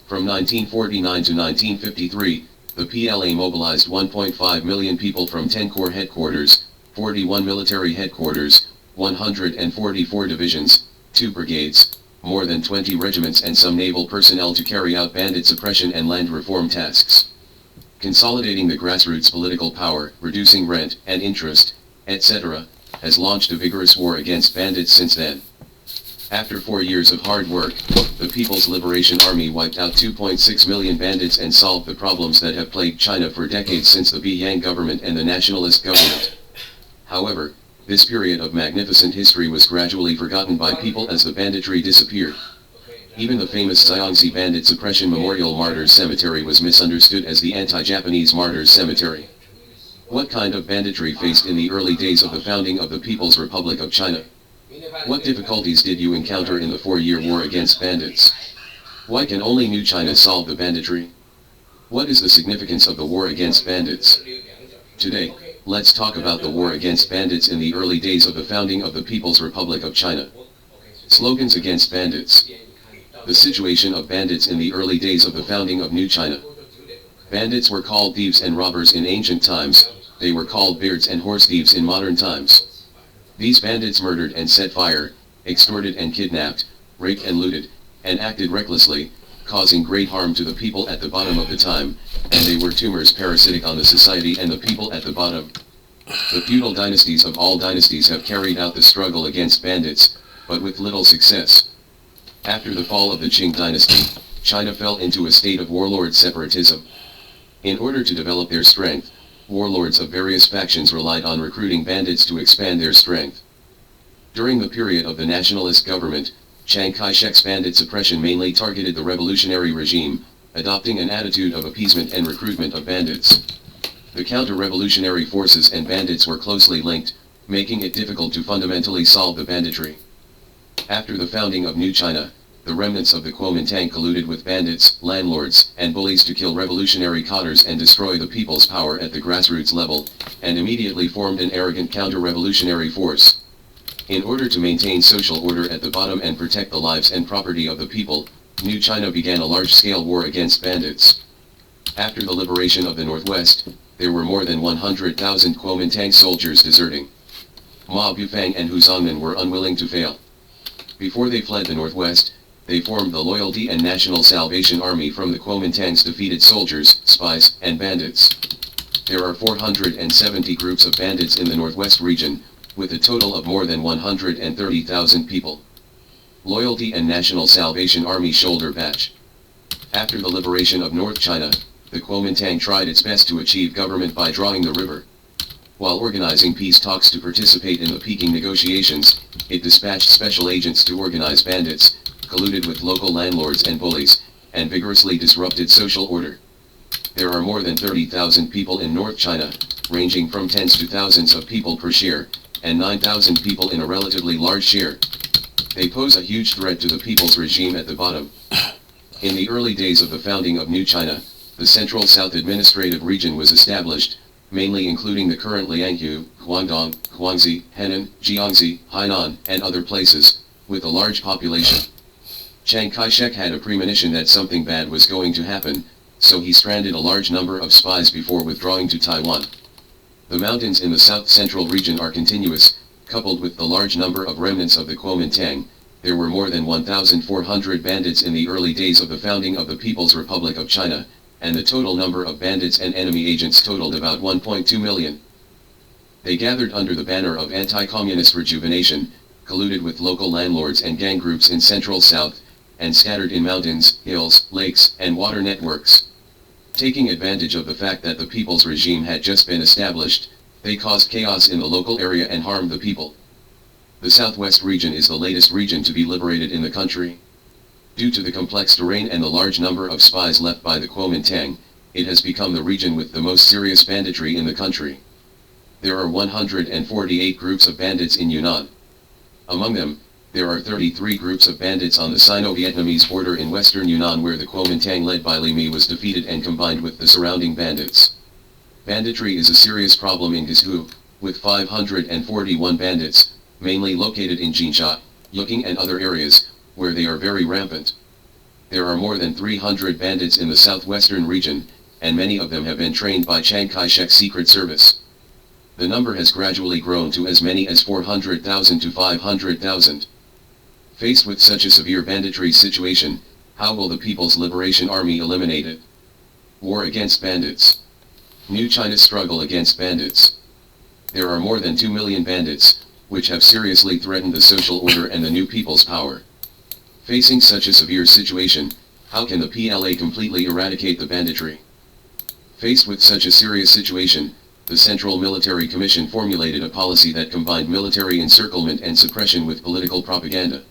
From 1949 to 1953, the PLA mobilized 1.5 million people from 10 corps headquarters, 41 military headquarters, 144 divisions, 2 brigades, more than 20 regiments and some naval personnel to carry out bandit suppression and land reform tasks. Consolidating the grassroots political power, reducing rent and interest, etc., has launched a vigorous war against bandits since then. After 4 years of hard work, the People's Liberation Army wiped out 2.6 million bandits and solved the problems that have plagued China for decades since the Beiyang government and the nationalist government. However, this period of magnificent history was gradually forgotten by people as the banditry disappeared. Even the famous Xiangxi Bandit Suppression Memorial Martyrs Cemetery was misunderstood as the anti-Japanese Martyrs Cemetery. What kind of banditry faced in the early days of the founding of the People's Republic of China? What difficulties did you encounter in the 4-year war against bandits? Why can only New China solve the banditry? What is the significance of the war against bandits? Today, let's talk about the war against bandits in the early days of the founding of the People's Republic of China. Slogans against bandits. The situation of bandits in the early days of the founding of New China. Bandits were called thieves and robbers in ancient times, they were called beards and horse thieves in modern times. These bandits murdered and set fire, extorted and kidnapped, raped and looted, and acted recklessly, causing great harm to the people at the bottom of the time, and they were tumors parasitic on the society and the people at the bottom. The feudal dynasties of all dynasties have carried out the struggle against bandits, but with little success. After the fall of the Qing dynasty, China fell into a state of warlord separatism. In order to develop their strength, warlords of various factions relied on recruiting bandits to expand their strength. During the period of the nationalist government, Chiang Kai-shek's bandit suppression mainly targeted the revolutionary regime, adopting an attitude of appeasement and recruitment of bandits. The counter-revolutionary forces and bandits were closely linked, making it difficult to fundamentally solve the banditry. After the founding of New China, the remnants of the Kuomintang colluded with bandits, landlords, and bullies to kill revolutionary cadres and destroy the people's power at the grassroots level, and immediately formed an arrogant counter-revolutionary force. In order to maintain social order at the bottom and protect the lives and property of the people, New China began a large-scale war against bandits. After the liberation of the Northwest, there were more than 100,000 Kuomintang soldiers deserting. Ma Bufang and Hu Zongmin were unwilling to fail. Before they fled the Northwest, they formed the Loyalty and National Salvation Army from the Kuomintang's defeated soldiers, spies, and bandits. There are 470 groups of bandits in the Northwest region, with a total of more than 130,000 people. Loyalty and National Salvation Army Shoulder Badge. After the liberation of North China, the Kuomintang tried its best to achieve government by drawing the river. While organizing peace talks to participate in the Peking negotiations, it dispatched special agents to organize bandits, colluded with local landlords and bullies, and vigorously disrupted social order. There are more than 30,000 people in North China, ranging from tens to thousands of people per share, and 9,000 people in a relatively large share. They pose a huge threat to the people's regime at the bottom. In the early days of the founding of New China, the Central South Administrative Region was established, mainly including the current Lianghu, Guangdong, Guangxi, Henan, Jiangxi, Hainan, and other places, with a large population. Chiang Kai-shek had a premonition that something bad was going to happen, so he stranded a large number of spies before withdrawing to Taiwan. The mountains in the south-central region are continuous, coupled with the large number of remnants of the Kuomintang. There were more than 1,400 bandits in the early days of the founding of the People's Republic of China, and the total number of bandits and enemy agents totaled about 1.2 million. They gathered under the banner of anti-communist rejuvenation, colluded with local landlords and gang groups in Central South, and scattered in mountains, hills, lakes, and water networks. Taking advantage of the fact that the people's regime had just been established, they caused chaos in the local area and harmed the people. The Southwest region is the latest region to be liberated in the country. Due to the complex terrain and the large number of spies left by the Kuomintang, it has become the region with the most serious banditry in the country. There are 148 groups of bandits in Yunnan. Among them, there are 33 groups of bandits on the Sino-Vietnamese border in western Yunnan where the Kuomintang led by Li Mi was defeated and combined with the surrounding bandits. Banditry is a serious problem in Guizhou, with 541 bandits, mainly located in Jinsha, Yuqing and other areas, where they are very rampant. There are more than 300 bandits in the southwestern region, and many of them have been trained by Chiang Kai-shek's secret service. The number has gradually grown to as many as 400,000 to 500,000. Faced with such a severe banditry situation, how will the People's Liberation Army eliminate it? War against bandits. New China's struggle against bandits. There are more than 2 million bandits, which have seriously threatened the social order and the new people's power. Facing such a severe situation, how can the PLA completely eradicate the banditry? Faced with such a serious situation, the Central Military Commission formulated a policy that combined military encirclement and suppression with political propaganda.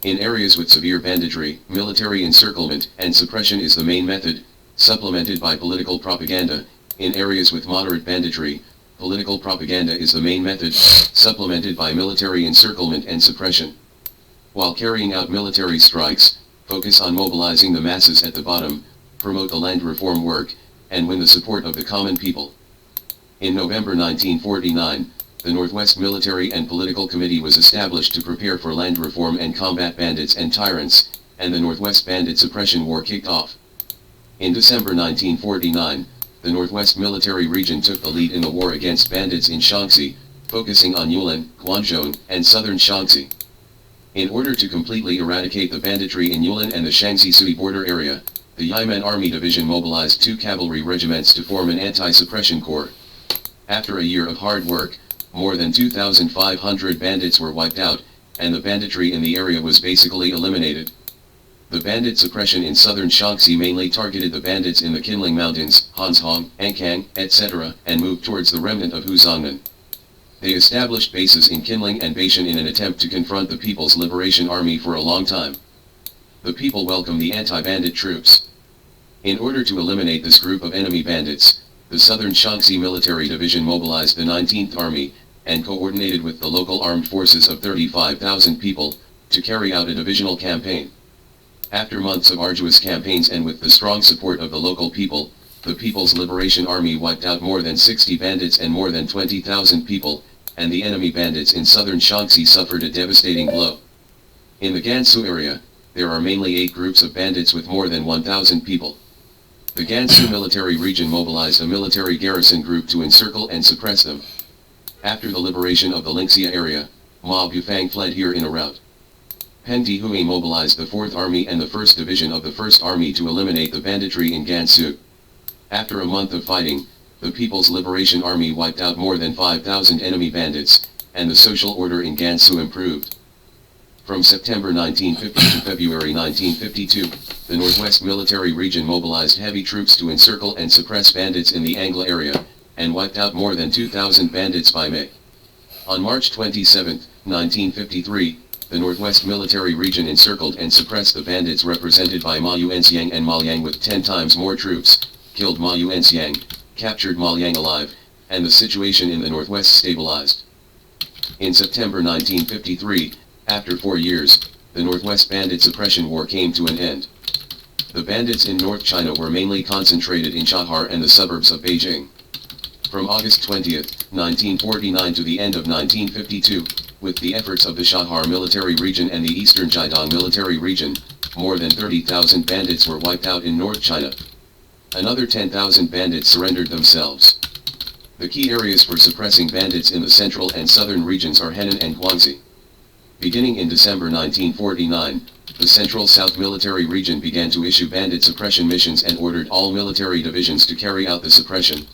In areas with severe banditry, military encirclement and suppression is the main method, supplemented by political propaganda. In areas with moderate banditry, political propaganda is the main method, supplemented by military encirclement and suppression. While carrying out military strikes, focus on mobilizing the masses at the bottom, promote the land reform work, and win the support of the common people. In November 1949, the Northwest Military and Political Committee was established to prepare for land reform and combat bandits and tyrants, and the Northwest Bandit Suppression War kicked off. In December 1949, the Northwest Military Region took the lead in the war against bandits in Shaanxi, focusing on Yulin, Guangzhou, and southern Shaanxi. In order to completely eradicate the banditry in Yulin and the Shaanxi-Sui border area, the Yimen Army Division mobilized 2 cavalry regiments to form an anti-suppression corps. After a year of hard work, more than 2,500 bandits were wiped out, and the banditry in the area was basically eliminated. The bandit suppression in southern Shaanxi mainly targeted the bandits in the Qinling Mountains, Hanzhong, Ankang, etc., and moved towards the remnant of Huzhongnan. They established bases in Qinling and Baishan in an attempt to confront the People's Liberation Army for a long time. The people welcomed the anti-bandit troops. In order to eliminate this group of enemy bandits, the Southern Shaanxi Military Division mobilized the 19th Army, and coordinated with the local armed forces of 35,000 people, to carry out a divisional campaign. After months of arduous campaigns and with the strong support of the local people, the People's Liberation Army wiped out more than 60 bandits and more than 20,000 people, and the enemy bandits in southern Shaanxi suffered a devastating blow. In the Gansu area, there are mainly 8 groups of bandits with more than 1,000 people. The Gansu military region mobilized a military garrison group to encircle and suppress them. After the liberation of the Linxia area, Ma Bufang fled here in a rout. Peng Dehui mobilized the 4th Army and the 1st Division of the 1st Army to eliminate the banditry in Gansu. After a month of fighting, the People's Liberation Army wiped out more than 5,000 enemy bandits, and the social order in Gansu improved. From September 1950 to February 1952, the Northwest Military Region mobilized heavy troops to encircle and suppress bandits in the Angla area, and wiped out more than 2,000 bandits by May. On March 27, 1953, the Northwest Military Region encircled and suppressed the bandits represented by Ma Yuanxiang and Ma Yang with 10 times more troops, killed Ma Yuanxiang, captured Ma Yang alive, and the situation in the Northwest stabilized. In September 1953, after 4 years, the Northwest Bandit Suppression War came to an end. The bandits in North China were mainly concentrated in Chahar and the suburbs of Beijing. From August 20, 1949 to the end of 1952, with the efforts of the Chahar Military Region and the Eastern Jiadong Military Region, more than 30,000 bandits were wiped out in North China. Another 10,000 bandits surrendered themselves. The key areas for suppressing bandits in the central and southern regions are Henan and Guangxi. Beginning in December 1949, the Central South Military Region began to issue bandit suppression missions and ordered all military divisions to carry out the suppression.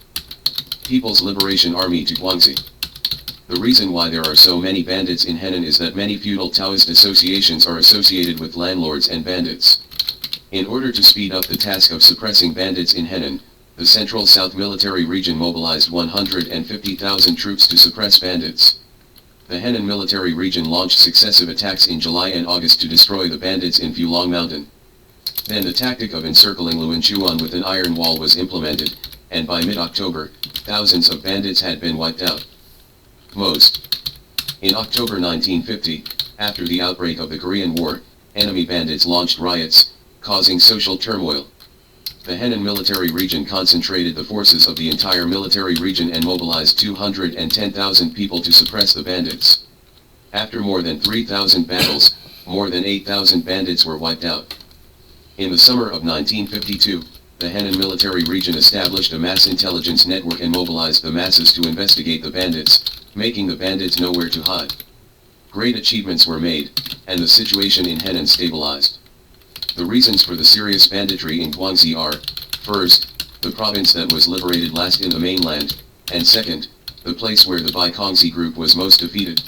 People's Liberation Army to Guangxi. The reason why there are so many bandits in Henan is that many feudal Taoist associations are associated with landlords and bandits. In order to speed up the task of suppressing bandits in Henan, the Central South Military Region mobilized 150,000 troops to suppress bandits. The Henan Military Region launched successive attacks in July and August to destroy the bandits in Fulong Mountain. Then the tactic of encircling Luanchuan with an iron wall was implemented, and by mid-October, thousands of bandits had been wiped out. In October 1950, after the outbreak of the Korean War, enemy bandits launched riots, causing social turmoil. The Henan Military Region concentrated the forces of the entire military region and mobilized 210,000 people to suppress the bandits. After more than 3,000 battles, more than 8,000 bandits were wiped out. In the summer of 1952, the Henan military region established a mass intelligence network and mobilized the masses to investigate the bandits, making the bandits know where to hide. Great achievements were made, and the situation in Henan stabilized. The reasons for the serious banditry in Guangxi are, first, the province that was liberated last in the mainland, and second, the place where the Baikongxi group was most defeated.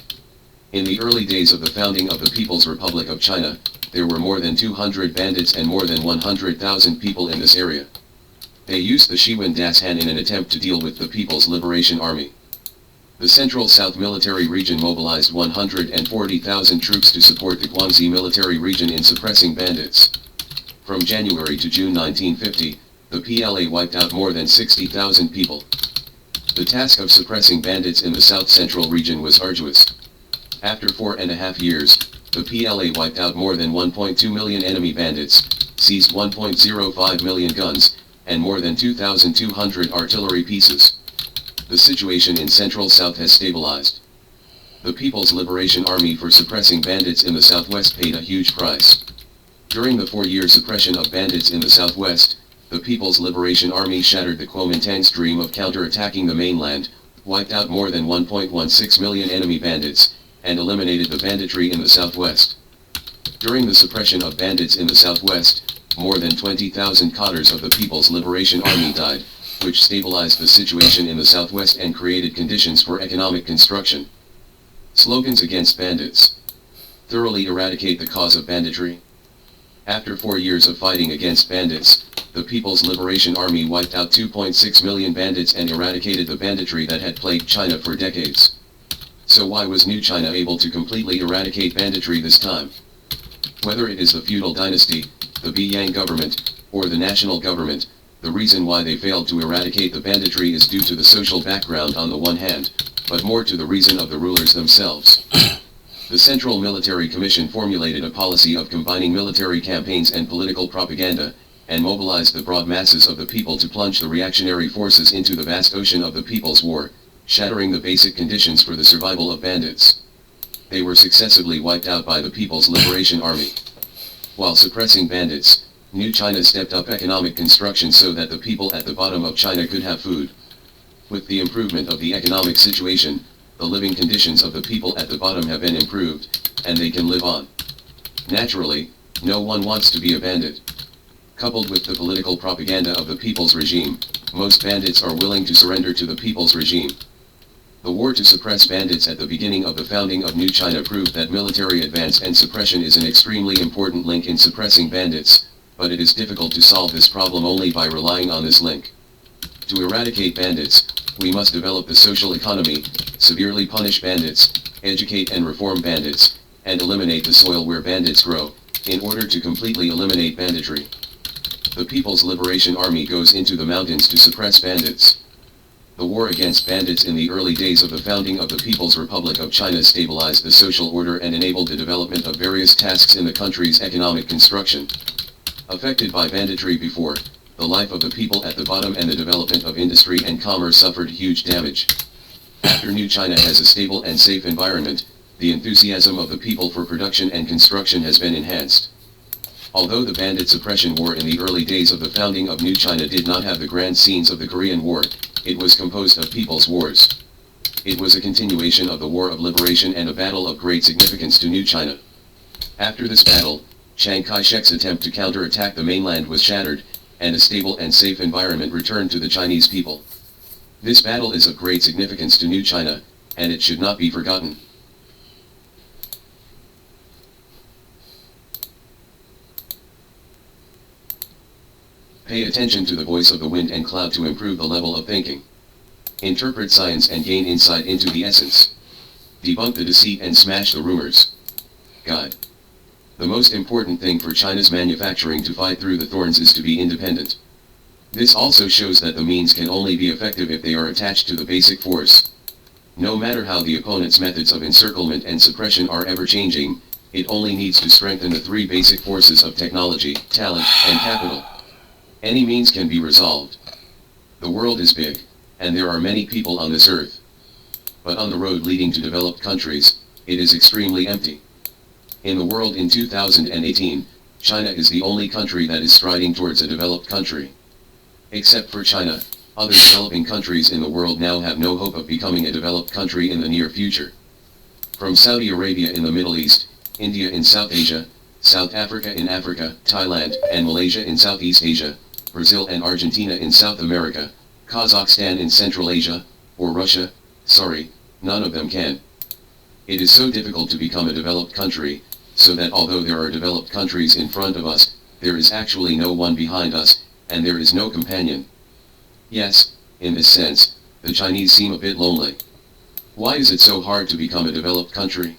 In the early days of the founding of the People's Republic of China, there were more than 200 bandits and more than 100,000 people in this area. They used the Shiwen Das Han in an attempt to deal with the People's Liberation Army. The Central South Military Region mobilized 140,000 troops to support the Guangxi Military Region in suppressing bandits. From January to June 1950, the PLA wiped out more than 60,000 people. The task of suppressing bandits in the South Central region was arduous. After 4.5 years, the PLA wiped out more than 1.2 million enemy bandits, seized 1.05 million guns, and more than 2,200 artillery pieces. The situation in Central South has stabilized. The People's Liberation Army for suppressing bandits in the Southwest paid a huge price. During the 4-year suppression of bandits in the Southwest, the People's Liberation Army shattered the Kuomintang's dream of counterattacking the mainland, wiped out more than 1.16 million enemy bandits, and eliminated the banditry in the Southwest. During the suppression of bandits in the Southwest, more than 20,000 cadres of the People's Liberation Army died, which stabilized the situation in the Southwest and created conditions for economic construction. Slogans against bandits. Thoroughly eradicate the cause of banditry. After 4 years of fighting against bandits, the People's Liberation Army wiped out 2.6 million bandits and eradicated the banditry that had plagued China for decades. So why was New China able to completely eradicate banditry this time? Whether it is the feudal dynasty, the Beiyang government, or the national government, the reason why they failed to eradicate the banditry is due to the social background on the one hand, but more to the reason of the rulers themselves. The Central Military Commission formulated a policy of combining military campaigns and political propaganda, and mobilized the broad masses of the people to plunge the reactionary forces into the vast ocean of the People's War, shattering the basic conditions for the survival of bandits. They were successively wiped out by the People's Liberation Army. While suppressing bandits, New China stepped up economic construction so that the people at the bottom of China could have food. With the improvement of the economic situation, the living conditions of the people at the bottom have been improved, and they can live on. Naturally, no one wants to be a bandit. Coupled with the political propaganda of the people's regime, most bandits are willing to surrender to the people's regime. The war to suppress bandits at the beginning of the founding of New China proved that military advance and suppression is an extremely important link in suppressing bandits, but it is difficult to solve this problem only by relying on this link. To eradicate bandits, we must develop the social economy, severely punish bandits, educate and reform bandits, and eliminate the soil where bandits grow, in order to completely eliminate banditry. The People's Liberation Army goes into the mountains to suppress bandits. The war against bandits in the early days of the founding of the People's Republic of China stabilized the social order and enabled the development of various tasks in the country's economic construction. Affected by banditry before, the life of the people at the bottom and the development of industry and commerce suffered huge damage. After New China has a stable and safe environment, the enthusiasm of the people for production and construction has been enhanced. Although the bandit suppression war in the early days of the founding of New China did not have the grand scenes of the Korean War, it was composed of people's wars. It was a continuation of the War of Liberation and a battle of great significance to New China. After this battle, Chiang Kai-shek's attempt to counterattack the mainland was shattered, and a stable and safe environment returned to the Chinese people. This battle is of great significance to New China, and it should not be forgotten. Pay attention to the voice of the wind and cloud to improve the level of thinking. Interpret science and gain insight into the essence. Debunk the deceit and smash the rumors. Guide. The most important thing for China's manufacturing to fight through the thorns is to be independent. This also shows that the means can only be effective if they are attached to the basic force. No matter how the opponent's methods of encirclement and suppression are ever changing, it only needs to strengthen the three basic forces of technology, talent, and capital. Any means can be resolved. The world is big, and there are many people on this earth. But on the road leading to developed countries, it is extremely empty. In the world in 2018, China is the only country that is striding towards a developed country. Except for China, other developing countries in the world now have no hope of becoming a developed country in the near future. From Saudi Arabia in the Middle East, India in South Asia, South Africa in Africa, Thailand and Malaysia in Southeast Asia, Brazil and Argentina in South America, Kazakhstan in Central Asia, or Russia, none of them can. It is so difficult to become a developed country, so that although there are developed countries in front of us, there is actually no one behind us, and there is no companion. Yes, in this sense, the Chinese seem a bit lonely. Why is it so hard to become a developed country?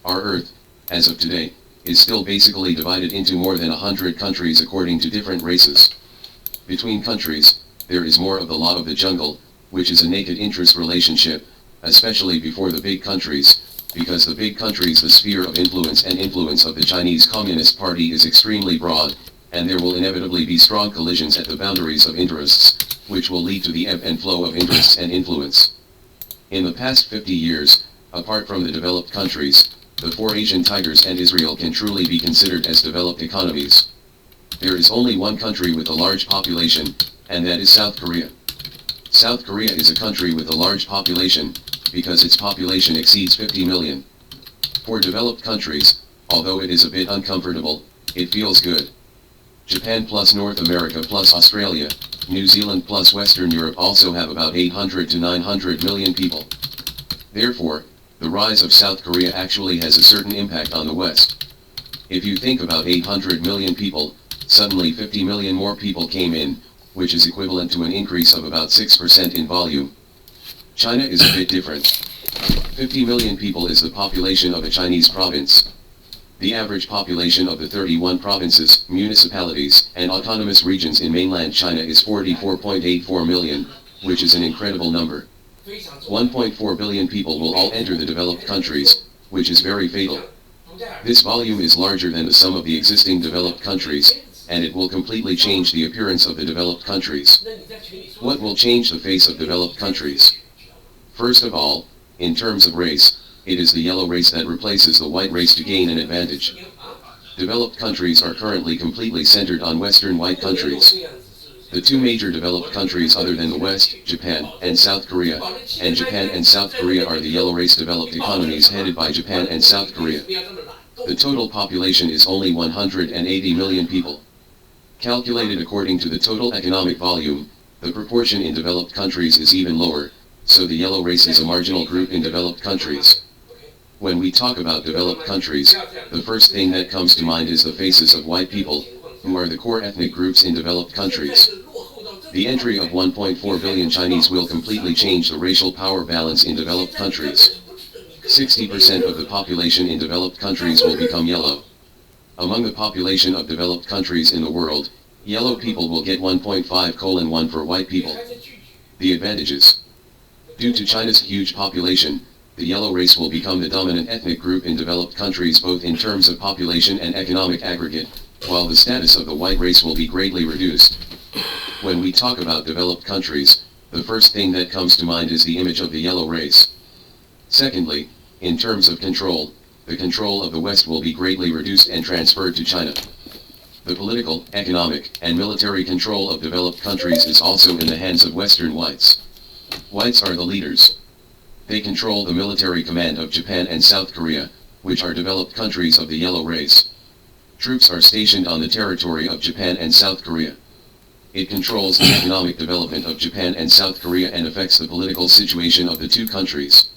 Our Earth, as of today, is still basically divided into more than 100 countries according to different races. Between countries, there is more of the law of the jungle, which is a naked interest relationship, especially before the big countries, because the big countries, the sphere of influence and influence of the Chinese Communist Party is extremely broad, and there will inevitably be strong collisions at the boundaries of interests, which will lead to the ebb and flow of interests and influence. In the past 50 years, apart from the developed countries, the four Asian tigers and Israel can truly be considered as developed economies. There is only one country with a large population, and that is South Korea. South Korea is a country with a large population, because its population exceeds 50 million. For developed countries, although it is a bit uncomfortable, it feels good. Japan plus North America plus Australia, New Zealand plus Western Europe also have about 800 to 900 million people. Therefore, the rise of South Korea actually has a certain impact on the West. If you think about 800 million people, suddenly 50 million more people came in, which is equivalent to an increase of about 6% in volume. China is a bit different. 50 million people is the population of a Chinese province. The average population of the 31 provinces, municipalities, and autonomous regions in mainland China is 44.84 million, which is an incredible number. 1.4 billion people will all enter the developed countries, which is very fatal. This volume is larger than the sum of the existing developed countries, and it will completely change the appearance of the developed countries. What will change the face of developed countries? First of all, in terms of race, it is the yellow race that replaces the white race to gain an advantage. Developed countries are currently completely centered on Western white countries. The two major developed countries other than the West, Japan and South Korea, and Japan and South Korea are the yellow race developed economies headed by Japan and South Korea. The total population is only 180 million people. Calculated according to the total economic volume, the proportion in developed countries is even lower, so the yellow race is a marginal group in developed countries. When we talk about developed countries, the first thing that comes to mind is the faces of white people, who are the core ethnic groups in developed countries. The entry of 1.4 billion Chinese will completely change the racial power balance in developed countries. 60% of the population in developed countries will become yellow. Among the population of developed countries in the world, yellow people will get 1.5:1 for white people. The advantages. Due to China's huge population, the yellow race will become the dominant ethnic group in developed countries both in terms of population and economic aggregate, while the status of the white race will be greatly reduced. When we talk about developed countries, the first thing that comes to mind is the image of the yellow race. Secondly, in terms of control, the control of the West will be greatly reduced and transferred to China. The political, economic, and military control of developed countries is also in the hands of Western whites. Whites are the leaders. They control the military command of Japan and South Korea, which are developed countries of the yellow race. Troops are stationed on the territory of Japan and South Korea. It controls the economic development of Japan and South Korea and affects the political situation of the two countries.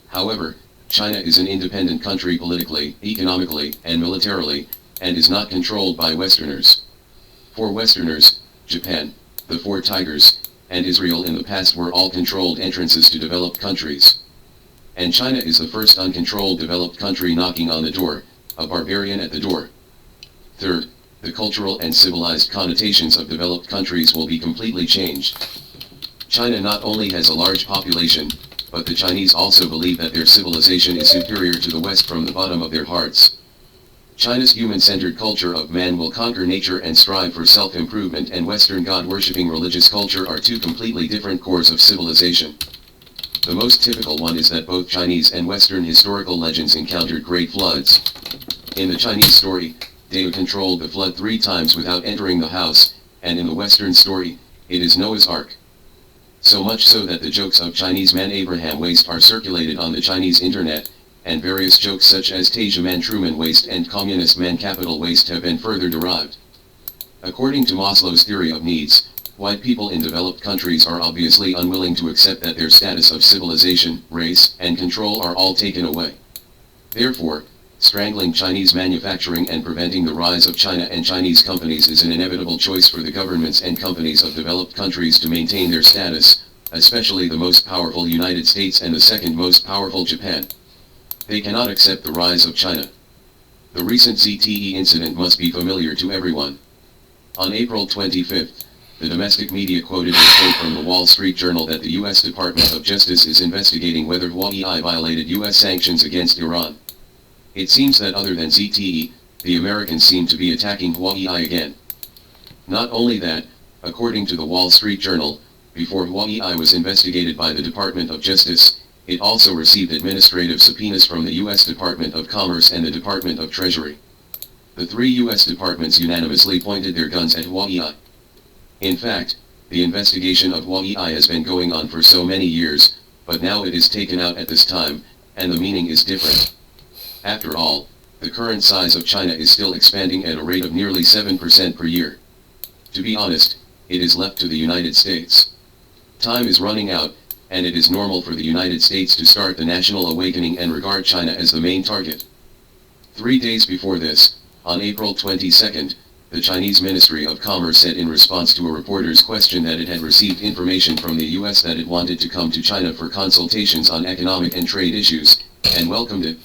However, China is an independent country politically, economically, and militarily, and is not controlled by Westerners. For Westerners, Japan, the Four Tigers, and Israel in the past were all controlled entrances to developed countries. And China is the first uncontrolled developed country knocking on the door, a barbarian at the door. Third, the cultural and civilized connotations of developed countries will be completely changed. China not only has a large population, but the Chinese also believe that their civilization is superior to the West from the bottom of their hearts. China's human-centered culture of man will conquer nature and strive for self-improvement, and Western God-worshipping religious culture are two completely different cores of civilization. The most typical one is that both Chinese and Western historical legends encountered great floods. In the Chinese story, They controlled the flood 3 times without entering the house, and in the Western story, it is Noah's Ark. So much so that the jokes of Chinese man Abraham Waste are circulated on the Chinese internet, and various jokes such as Tasia man Truman Waste and Communist man Capital Waste have been further derived. According to Maslow's theory of needs, white people in developed countries are obviously unwilling to accept that their status of civilization, race, and control are all taken away. Therefore, strangling Chinese manufacturing and preventing the rise of China and Chinese companies is an inevitable choice for the governments and companies of developed countries to maintain their status, especially the most powerful United States and the second most powerful Japan. They cannot accept the rise of China. The recent ZTE incident must be familiar to everyone. On April 25, the domestic media quoted a quote from the Wall Street Journal that the U.S. Department of Justice is investigating whether Huawei violated U.S. sanctions against Iran. It seems that other than ZTE, the Americans seem to be attacking Huawei again. Not only that, according to the Wall Street Journal, before Huawei was investigated by the Department of Justice, it also received administrative subpoenas from the U.S. Department of Commerce and the Department of Treasury. The 3 U.S. departments unanimously pointed their guns at Huawei. In fact, the investigation of Huawei has been going on for so many years, but now it is taken out at this time, and the meaning is different. After all, the current size of China is still expanding at a rate of nearly 7% per year. To be honest, it is left to the United States. Time is running out, and it is normal for the United States to start the national awakening and regard China as the main target. 3 days before this, on April 22, the Chinese Ministry of Commerce said in response to a reporter's question that it had received information from the U.S. that it wanted to come to China for consultations on economic and trade issues, and welcomed it.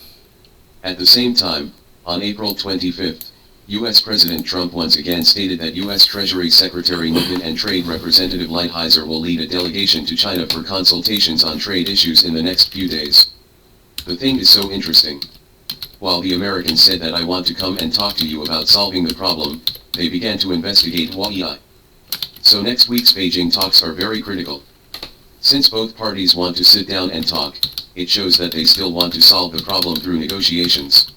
At the same time, on April 25, U.S. President Trump once again stated that U.S. Treasury Secretary Mnuchin and Trade Representative Lighthizer will lead a delegation to China for consultations on trade issues in the next few days. The thing is so interesting. While the Americans said that I want to come and talk to you about solving the problem, they began to investigate Huawei. So next week's Beijing talks are very critical. Since both parties want to sit down and talk, it shows that they still want to solve the problem through negotiations.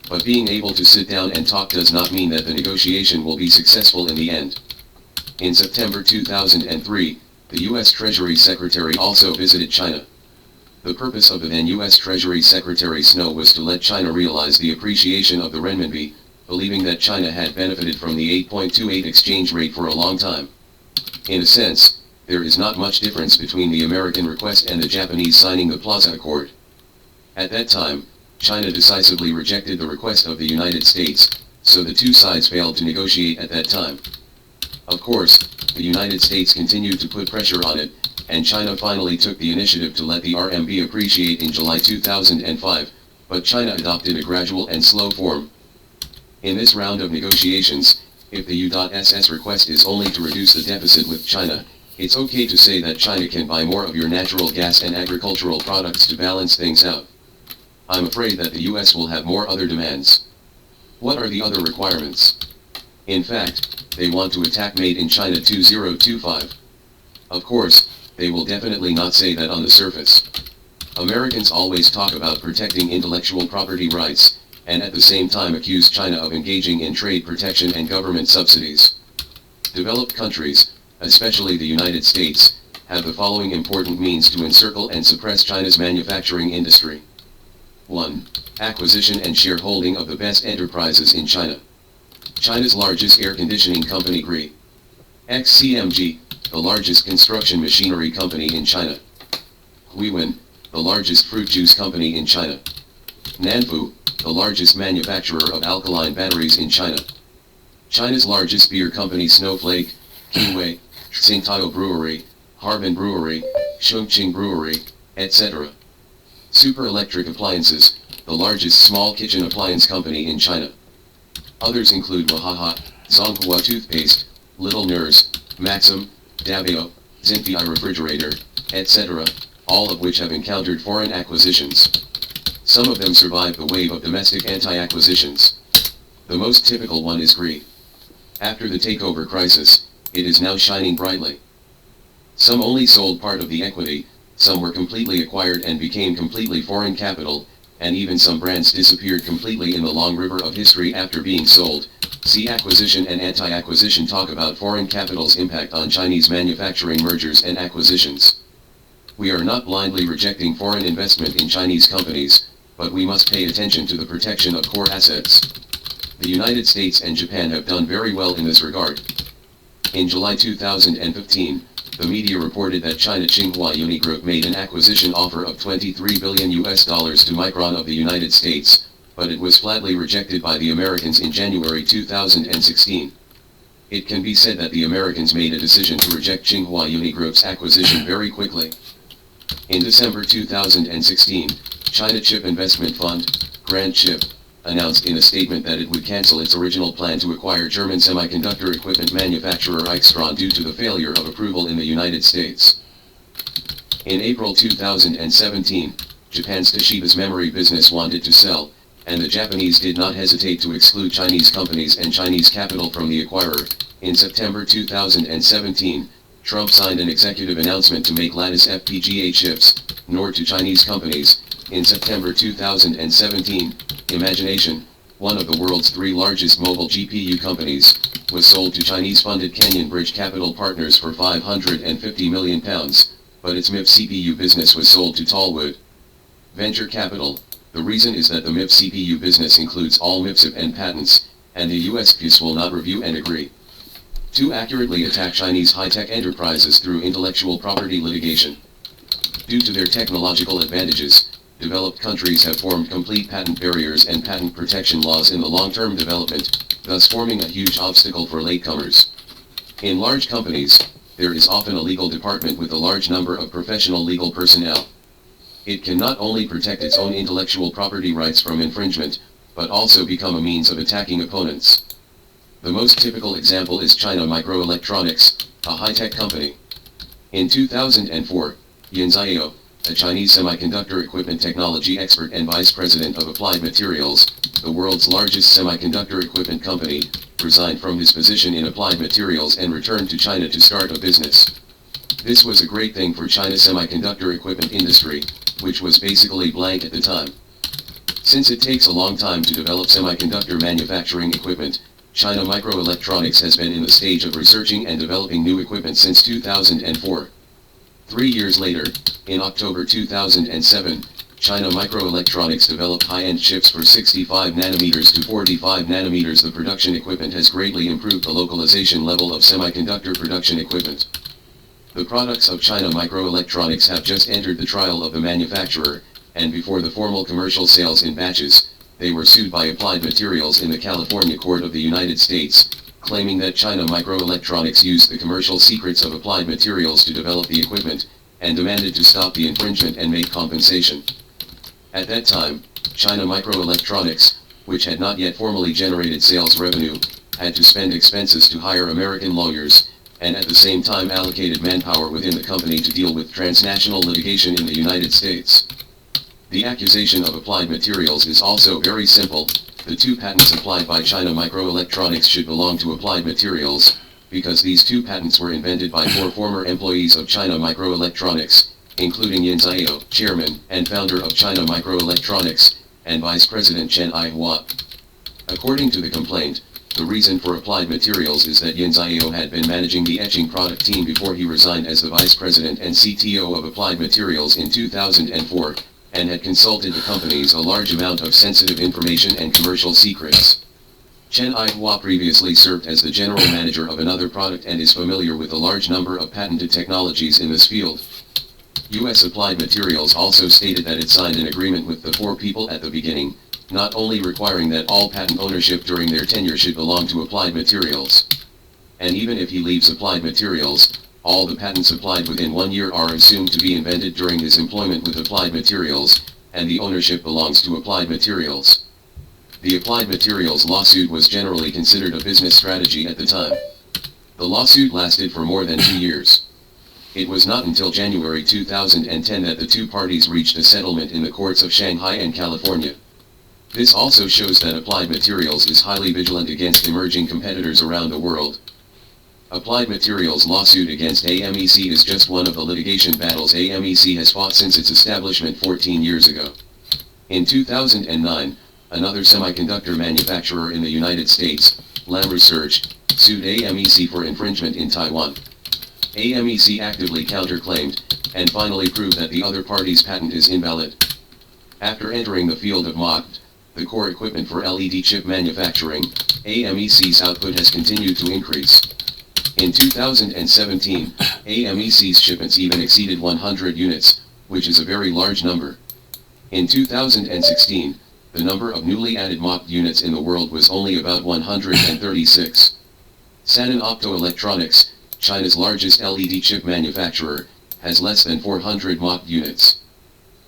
But being able to sit down and talk does not mean that the negotiation will be successful in the end. In September 2003, the U.S. Treasury Secretary also visited China. The purpose of the then U.S. Treasury Secretary Snow was to let China realize the appreciation of the renminbi, believing that China had benefited from the 8.28 exchange rate for a long time. In a sense, there is not much difference between the American request and the Japanese signing the Plaza Accord. At that time, China decisively rejected the request of the United States, so the two sides failed to negotiate at that time. Of course, the United States continued to put pressure on it, and China finally took the initiative to let the RMB appreciate in July 2005, but China adopted a gradual and slow form. In this round of negotiations, if the U.SS request is only to reduce the deficit with China, it's okay to say that China can buy more of your natural gas and agricultural products to balance things out. I'm afraid that the US will have more other demands. What are the other requirements? In fact, they want to attack Made in China 2025. Of course, they will definitely not say that on the surface. Americans always talk about protecting intellectual property rights, and at the same time accuse China of engaging in trade protection and government subsidies. Developed countries, especially the United States, have the following important means to encircle and suppress China's manufacturing industry. 1. Acquisition and shareholding of the best enterprises in China. China's largest air conditioning company GRI. XCMG, the largest construction machinery company in China. Huiwen, the largest fruit juice company in China. Nanfu, the largest manufacturer of alkaline batteries in China. China's largest beer company Snowflake, Qingwei, Tsingtao Brewery, Harbin Brewery, Chongqing Brewery, etc. Super Electric Appliances, the largest small kitchen appliance company in China. Others include Wahaha, Zonghua Toothpaste, Little Nurse, Maxim, Dabio, Zinfei Refrigerator, etc., all of which have encountered foreign acquisitions. Some of them survived the wave of domestic anti-acquisitions. The most typical one is GRI. After the takeover crisis, it is now shining brightly. Some only sold part of the equity, some were completely acquired and became completely foreign capital, and even some brands disappeared completely in the long river of history after being sold. See acquisition and anti-acquisition. Talk about foreign capital's impact on Chinese manufacturing mergers and acquisitions. We are not blindly rejecting foreign investment in Chinese companies, but we must pay attention to the protection of core assets. The United States and Japan have done very well in this regard. In July 2015, the media reported that China Tsinghua Unigroup made an acquisition offer of $23 billion to Micron of the United States, but it was flatly rejected by the Americans in January 2016. It can be said that the Americans made a decision to reject Tsinghua Unigroup's acquisition very quickly. In December 2016, China Chip Investment Fund, Grand Chip, announced in a statement that it would cancel its original plan to acquire German semiconductor equipment manufacturer Aixtron due to the failure of approval in the United States. In April 2017, Japan's Toshiba's memory business wanted to sell, and the Japanese did not hesitate to exclude Chinese companies and Chinese capital from the acquirer. In September 2017, Trump signed an executive announcement to make lattice FPGA chips, nor to Chinese companies. In September 2017, Imagination, one of the world's 3 largest mobile GPU companies, was sold to Chinese-funded Canyon Bridge Capital Partners for £550 million, but its MIP CPU business was sold to Tallwood Venture Capital. The reason is that the MIP CPU business includes all MIPSIP and patents, and the USPS will not review and agree to accurately attack Chinese high-tech enterprises through intellectual property litigation. Due to their technological advantages, developed countries have formed complete patent barriers and patent protection laws in the long-term development, thus forming a huge obstacle for latecomers. In large companies, there is often a legal department with a large number of professional legal personnel. It can not only protect its own intellectual property rights from infringement, but also become a means of attacking opponents. The most typical example is China Microelectronics, a high-tech company. In 2004, Yin Xiao, a Chinese semiconductor equipment technology expert and vice president of Applied Materials, the world's largest semiconductor equipment company, resigned from his position in Applied Materials and returned to China to start a business. This was a great thing for China's semiconductor equipment industry, which was basically blank at the time. Since it takes a long time to develop semiconductor manufacturing equipment, China Microelectronics has been in the stage of researching and developing new equipment since 2004. 3 years later, in October 2007, China Microelectronics developed high-end chips for 65 nanometers to 45 nanometers. The production equipment has greatly improved the localization level of semiconductor production equipment. The products of China Microelectronics have just entered the trial of the manufacturer, and before the formal commercial sales in batches, they were sued by Applied Materials in the California Court of the United States, claiming that China Microelectronics used the commercial secrets of Applied Materials to develop the equipment, and demanded to stop the infringement and make compensation. At that time, China Microelectronics, which had not yet formally generated sales revenue, had to spend expenses to hire American lawyers, and at the same time allocated manpower within the company to deal with transnational litigation in the United States. The accusation of Applied Materials is also very simple. The 2 patents applied by China Microelectronics should belong to Applied Materials, because these 2 patents were invented by 4 former employees of China Microelectronics, including Yin Xiao, chairman and founder of China Microelectronics, and Vice President Chen Ai-hua. According to the complaint, the reason for Applied Materials is that Yin Xiao had been managing the etching product team before he resigned as the Vice President and CTO of Applied Materials in 2004, and had consulted the companies a large amount of sensitive information and commercial secrets. Chen Ai-hua previously served as the general manager of another product and is familiar with a large number of patented technologies in this field. U.S. Applied Materials also stated that it signed an agreement with the 4 people at the beginning, not only requiring that all patent ownership during their tenure should belong to Applied Materials. And even if he leaves Applied Materials, all the patents applied within 1 year are assumed to be invented during his employment with Applied Materials, and the ownership belongs to Applied Materials. The Applied Materials lawsuit was generally considered a business strategy at the time. The lawsuit lasted for more than 2 years. It was not until January 2010 that the 2 parties reached a settlement in the courts of Shanghai and California. This also shows that Applied Materials is highly vigilant against emerging competitors around the world. Applied Materials' lawsuit against AMEC is just one of the litigation battles AMEC has fought since its establishment 14 years ago. In 2009, another semiconductor manufacturer in the United States, Lam Research, sued AMEC for infringement in Taiwan. AMEC actively counterclaimed, and finally proved that the other party's patent is invalid. After entering the field of MOCVD, the core equipment for LED chip manufacturing, AMEC's output has continued to increase. In 2017, AMEC's shipments even exceeded 100 units, which is a very large number. In 2016, the number of newly added MOCVD units in the world was only about 136. Sanan Optoelectronics, China's largest LED chip manufacturer, has less than 400 MOCVD units.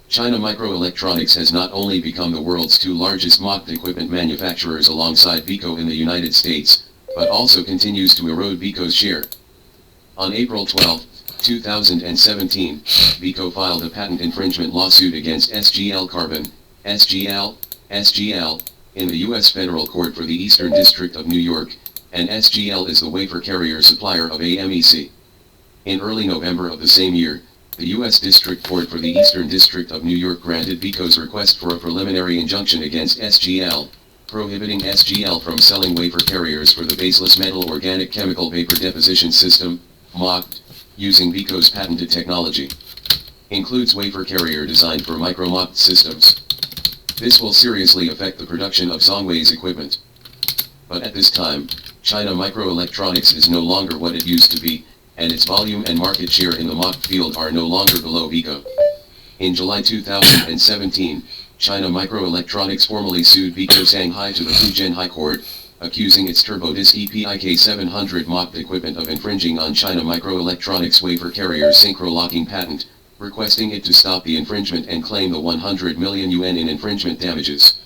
China Microelectronics has not only become the world's two largest MOCVD equipment manufacturers alongside Veeco in the United States, but also continues to erode Veeco's share. On April 12, 2017, Veeco filed a patent infringement lawsuit against SGL Carbon, SGL, in the U.S. Federal Court for the Eastern District of New York, and SGL is the wafer carrier supplier of AMEC. In early November of the same year, the U.S. District Court for the Eastern District of New York granted Veeco's request for a preliminary injunction against SGL, prohibiting SGL from selling wafer carriers for the baseless metal organic chemical vapor deposition system, MOCVD, using Veeco's patented technology. Includes wafer carrier designed for micro-MOCVD systems. This will seriously affect the production of Zhongwei's equipment. But at this time, China Microelectronics is no longer what it used to be, and its volume and market share in the MOCVD field are no longer below Veeco. In July 2017, China Microelectronics formally sued Veeco Shanghai to the Fujian High Court, accusing its TurboDisc EPIK 700 MOCVD equipment of infringing on China Microelectronics wafer carrier's synchro-locking patent, requesting it to stop the infringement and claim the 100 million yuan in infringement damages.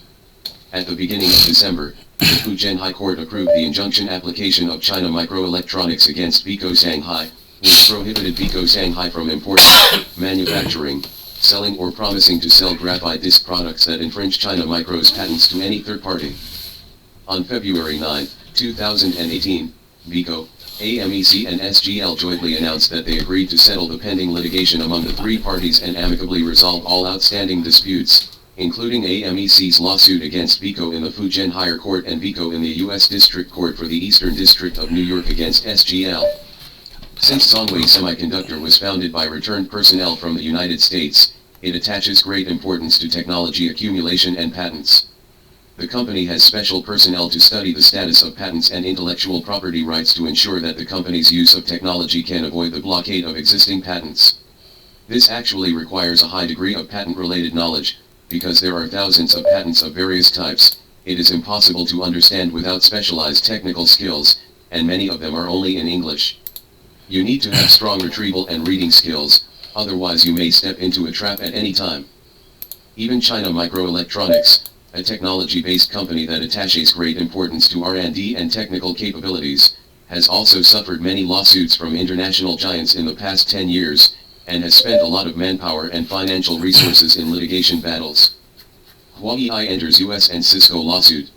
At the beginning of December, the Fujian High Court approved the injunction application of China Microelectronics against Veeco Shanghai, which prohibited Veeco Shanghai from importing, manufacturing, selling or promising to sell graphite disc products that infringe China Micro's patents to any third party. On February 9, 2018, Veeco, AMEC and SGL jointly announced that they agreed to settle the pending litigation among the three parties and amicably resolve all outstanding disputes, including AMEC's lawsuit against Veeco in the Fujian Higher Court and Veeco in the U.S. District Court for the Eastern District of New York against SGL. Since Zhongwei Semiconductor was founded by returned personnel from the United States, it attaches great importance to technology accumulation and patents. The company has special personnel to study the status of patents and intellectual property rights to ensure that the company's use of technology can avoid the blockade of existing patents. This actually requires a high degree of patent-related knowledge. Because there are thousands of patents of various types, it is impossible to understand without specialized technical skills, and many of them are only in English. You need to have strong retrieval and reading skills, otherwise you may step into a trap at any time. Even China Microelectronics, a technology-based company that attaches great importance to R&D and technical capabilities, has also suffered many lawsuits from international giants in the past 10 years, and has spent a lot of manpower and financial resources in litigation battles. Huawei enters US and Cisco lawsuit.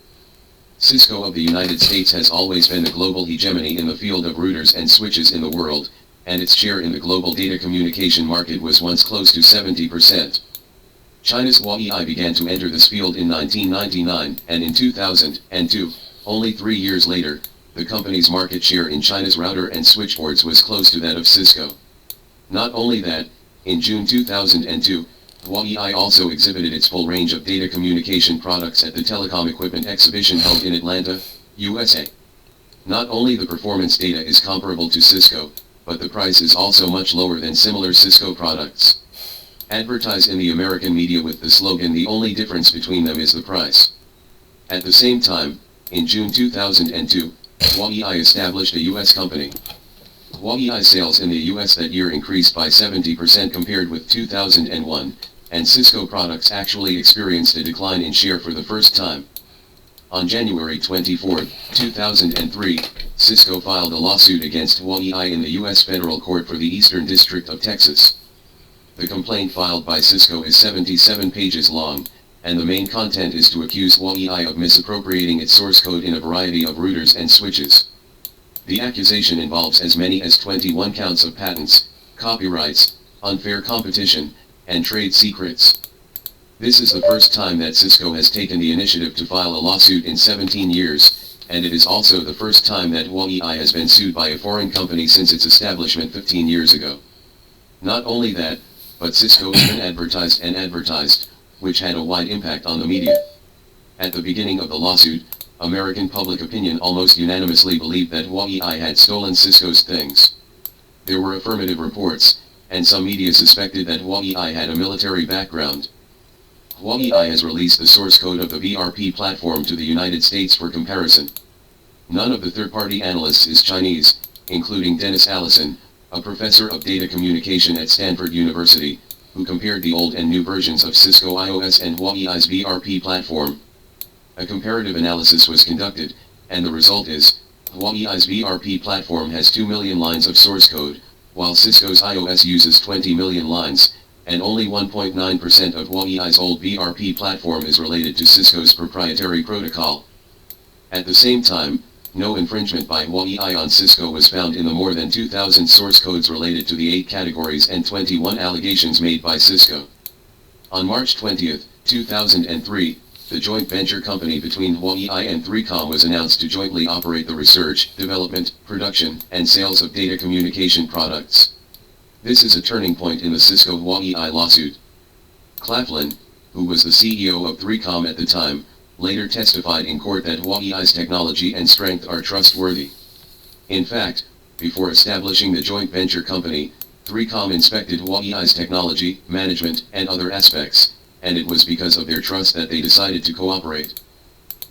Cisco of the United States has always been the global hegemony in the field of routers and switches in the world, and its share in the global data communication market was once close to 70%. China's Huawei began to enter this field in 1999, and in 2002, only 3 years later, the company's market share in China's router and switchboards was close to that of Cisco. Not only that, in June 2002, Huawei also exhibited its full range of data communication products at the Telecom Equipment Exhibition held in Atlanta, USA. Not only the performance data is comparable to Cisco, but the price is also much lower than similar Cisco products. Advertise in the American media with the slogan "The only difference between them is the price." At the same time, in June 2002, Huawei established a US company. Huawei sales in the US that year increased by 70% compared with 2001, and Cisco products actually experienced a decline in share for the first time. On January 24, 2003, Cisco filed a lawsuit against Huawei in the US Federal Court for the Eastern District of Texas. The complaint filed by Cisco is 77 pages long, and the main content is to accuse Huawei of misappropriating its source code in a variety of routers and switches. The accusation involves as many as 21 counts of patents, copyrights, unfair competition, and trade secrets. This is the first time that Cisco has taken the initiative to file a lawsuit in 17 years, and it is also the first time that Huawei has been sued by a foreign company since its establishment 15 years ago. Not only that, but Cisco even advertised, which had a wide impact on the media. At the beginning of the lawsuit, American public opinion almost unanimously believed that Huawei had stolen Cisco's things. There were affirmative reports, and some media suspected that Huawei had a military background. Huawei has released the source code of the VRP platform to the United States for comparison. None of the third-party analysts is Chinese, including Dennis Allison, a professor of data communication at Stanford University, who compared the old and new versions of Cisco iOS and Huawei's VRP platform. A comparative analysis was conducted, and the result is, Huawei's VRP platform has 2 million lines of source code, while Cisco's iOS uses 20 million lines, and only 1.9% of Huawei's old VRP platform is related to Cisco's proprietary protocol. At the same time, no infringement by Huawei on Cisco was found in the more than 2,000 source codes related to the 8 categories and 21 allegations made by Cisco. On March 20, 2003, the joint venture company between Huawei and 3Com was announced to jointly operate the research, development, production, and sales of data communication products. This is a turning point in the Cisco-Huawei lawsuit. Claflin, who was the CEO of 3Com at the time, later testified in court that Huawei's technology and strength are trustworthy. In fact, before establishing the joint venture company, 3Com inspected Huawei's technology, management, and other aspects, and it was because of their trust that they decided to cooperate.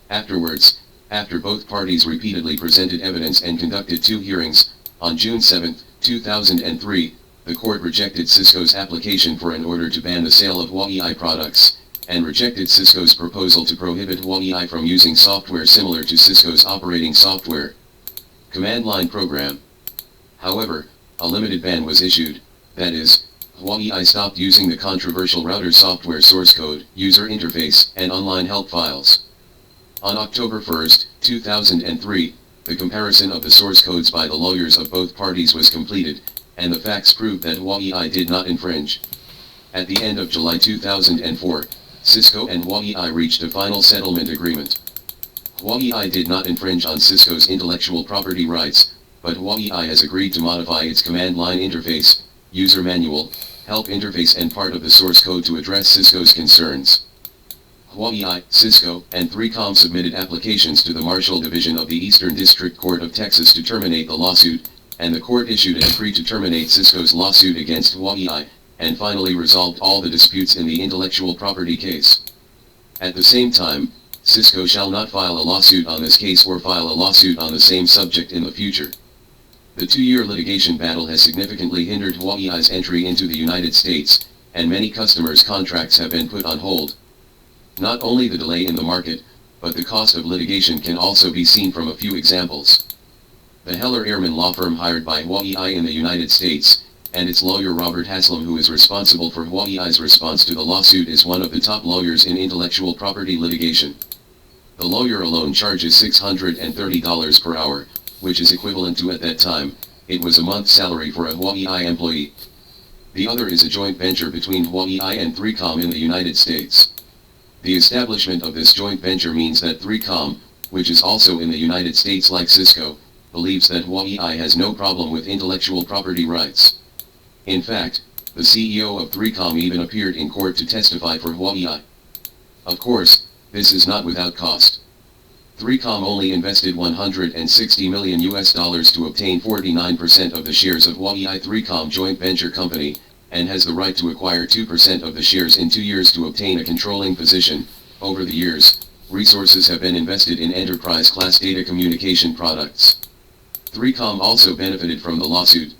Afterwards, after both parties repeatedly presented evidence and conducted 2 hearings, on June 7, 2003, the court rejected Cisco's application for an order to ban the sale of Huawei products, and rejected Cisco's proposal to prohibit Huawei from using software similar to Cisco's operating software command line program. However, a limited ban was issued, that is, Huawei stopped using the controversial router software source code, user interface, and online help files. On October 1, 2003, the comparison of the source codes by the lawyers of both parties was completed, and the facts proved that Huawei did not infringe. At the end of July 2004, Cisco and Huawei reached a final settlement agreement. Huawei did not infringe on Cisco's intellectual property rights, but Huawei has agreed to modify its command line interface, user manual, help interface and part of the source code to address Cisco's concerns. Huawei, Cisco, and 3Com submitted applications to the Marshall Division of the Eastern District Court of Texas to terminate the lawsuit, and the court issued a decree to terminate Cisco's lawsuit against Huawei, and finally resolved all the disputes in the intellectual property case. At the same time, Cisco shall not file a lawsuit on this case or file a lawsuit on the same subject in the future. The 2-year litigation battle has significantly hindered Huawei's entry into the United States, and many customers' contracts have been put on hold. Not only the delay in the market, but the cost of litigation can also be seen from a few examples. The Heller Ehrman law firm hired by Huawei in the United States, and its lawyer Robert Haslam, who is responsible for Huawei's response to the lawsuit, is one of the top lawyers in intellectual property litigation. The lawyer alone charges $630 per hour, which is equivalent to, at that time, it was a month's salary for a Huawei employee. The other is a joint venture between Huawei and 3Com in the United States. The establishment of this joint venture means that 3Com, which is also in the United States like Cisco, believes that Huawei has no problem with intellectual property rights. In fact, the CEO of 3Com even appeared in court to testify for Huawei. Of course, this is not without cost. 3Com only invested $160 million to obtain 49% of the shares of Huawei 3Com joint venture company, and has the right to acquire 2% of the shares in 2 years to obtain a controlling position. Over the years, resources have been invested in enterprise-class data communication products. 3Com also benefited from the lawsuit.